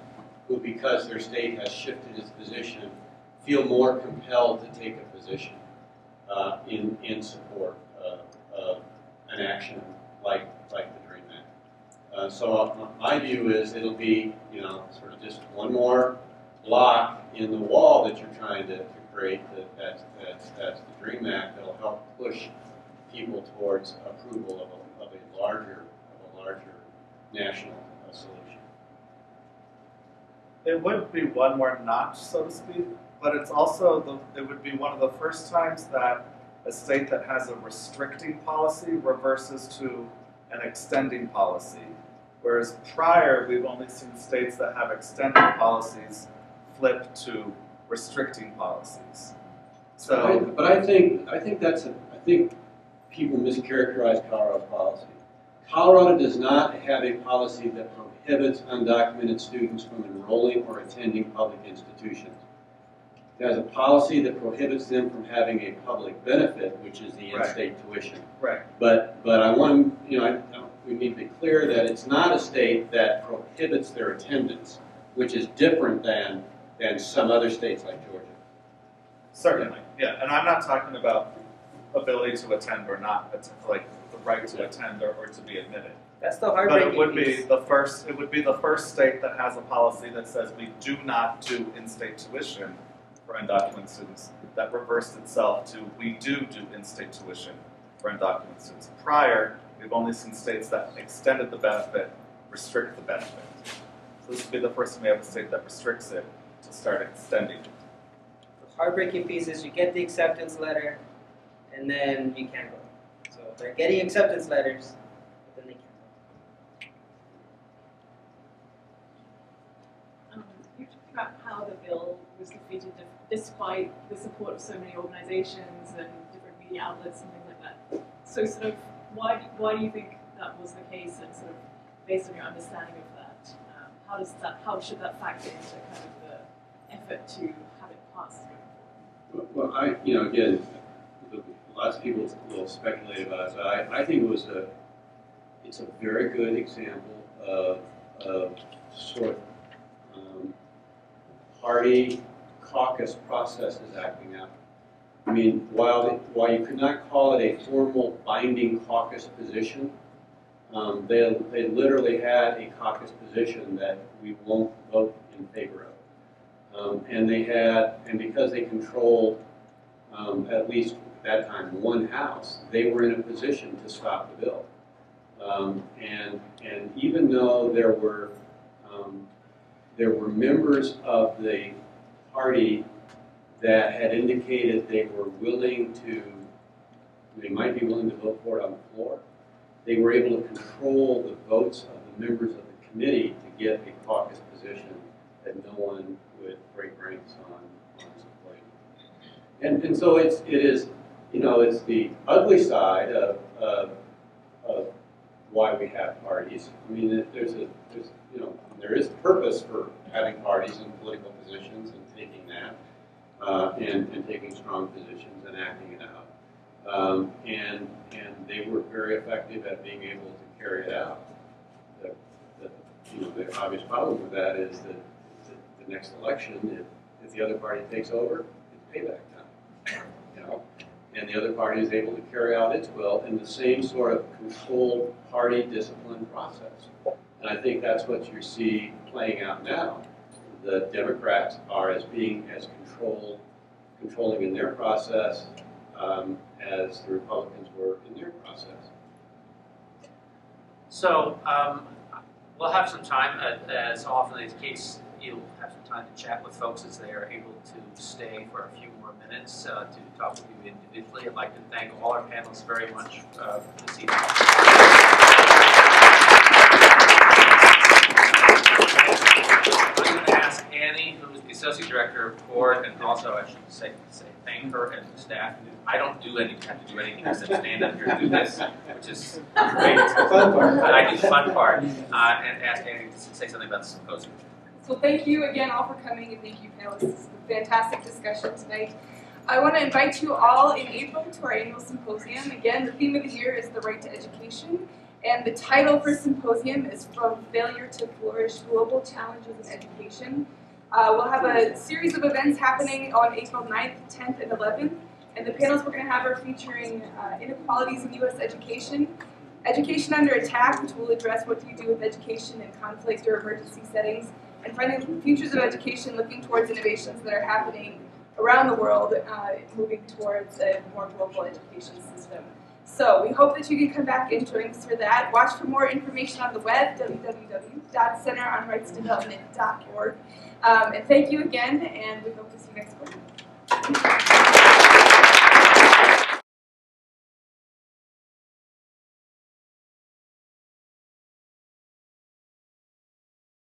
who, because their state has shifted its position, feel more compelled to take a position in support of an action like the DREAM Act. So my view is it'll be, sort of just one more block in the wall that you're trying to create. That's the DREAM Act that'll help push people towards approval of a larger national solution. It would be one more notch, so to speak, but it's also it would be one of the first times that a state that has a restricting policy reverses to an extending policy. Whereas prior, we've only seen states that have extending policies flip to restricting policies. So, but I think people mischaracterize Colorado's policy. Colorado does not have a policy that prohibits undocumented students from enrolling or attending public institutions. It has a policy that prohibits them from having a public benefit, which is the in-state tuition. Right. But I want we need to be clear that it's not a state that prohibits their attendance, which is different than some other states like Georgia. Certainly, yeah. And I'm not talking about ability to attend or not, like the right to attend or to be admitted. That's the heartbreaking But it would be piece. it would be the first state that has a policy that says we do not do in-state tuition for undocumented students. That reversed itself to we do in-state tuition for undocumented students. Prior, we've only seen states that extended the benefit, restrict the benefit. So this would be the first time we have a state that restricts it to start extending it. The heartbreaking piece is you get the acceptance letter, and then you can't go. So they're getting acceptance letters, but then they can't go. You talked about how the bill was defeated despite the support of so many organizations and different media outlets and things like that. So sort of, why do you think that was the case, and sort of based on your understanding of that, how should that factor into kind of the effort to have it passed? Well, again, lots of people will speculate about it, but I think it's a very good example of sort of party caucus processes acting out. I mean, while you could not call it a formal binding caucus position, they literally had a caucus position that we won't vote in favor of. And because they controlled, at least at that time, one house, they were in a position to stop the bill. And even though there were members of the party that had indicated they might be willing to vote for it on the floor, they were able to control the votes of the members of the committee to get a caucus position that no one would break ranks on supporting. And so it is it's the ugly side of why we have parties. I mean, there is purpose for having parties in political positions and taking that. And taking strong positions and acting it out. And they were very effective at being able to carry it out. The obvious problem with that is that the next election, if the other party takes over, it's payback time. And the other party is able to carry out its will in the same sort of controlled party discipline process. And I think that's what you see playing out now. The Democrats are being as controlling in their process as the Republicans were in their process. So we'll have some time, as often is the case, you'll have some time to chat with folks as they are able to stay for a few more minutes to talk with you individually. I'd like to thank all our panelists very much for this evening. I'm going to ask Annie, who is the Associate Director of Board, and also I should say thank her and the staff. I don't have to do anything except stand up here and do this, which is great. Fun part. I do the fun part, and ask Annie to say something about the symposium. So thank you again all for coming, and thank you panelists. This is a fantastic discussion tonight. I want to invite you all in April to our annual symposium. Again, the theme of the year is the right to education. And the title for symposium is From Failure to Flourish, Global Challenges in Education. We'll have a series of events happening on April 9th, 10th, and 11th. And the panels we're going to have are featuring inequalities in U.S. education, Education Under Attack, which will address what do you do with education in conflict or emergency settings, and finding futures of education looking towards innovations that are happening around the world, moving towards a more global education system. So we hope that you can come back and join us for that. Watch for more information on the web, www.centeronrightsdevelopment.org. And thank you again, and we hope to see you next quarter.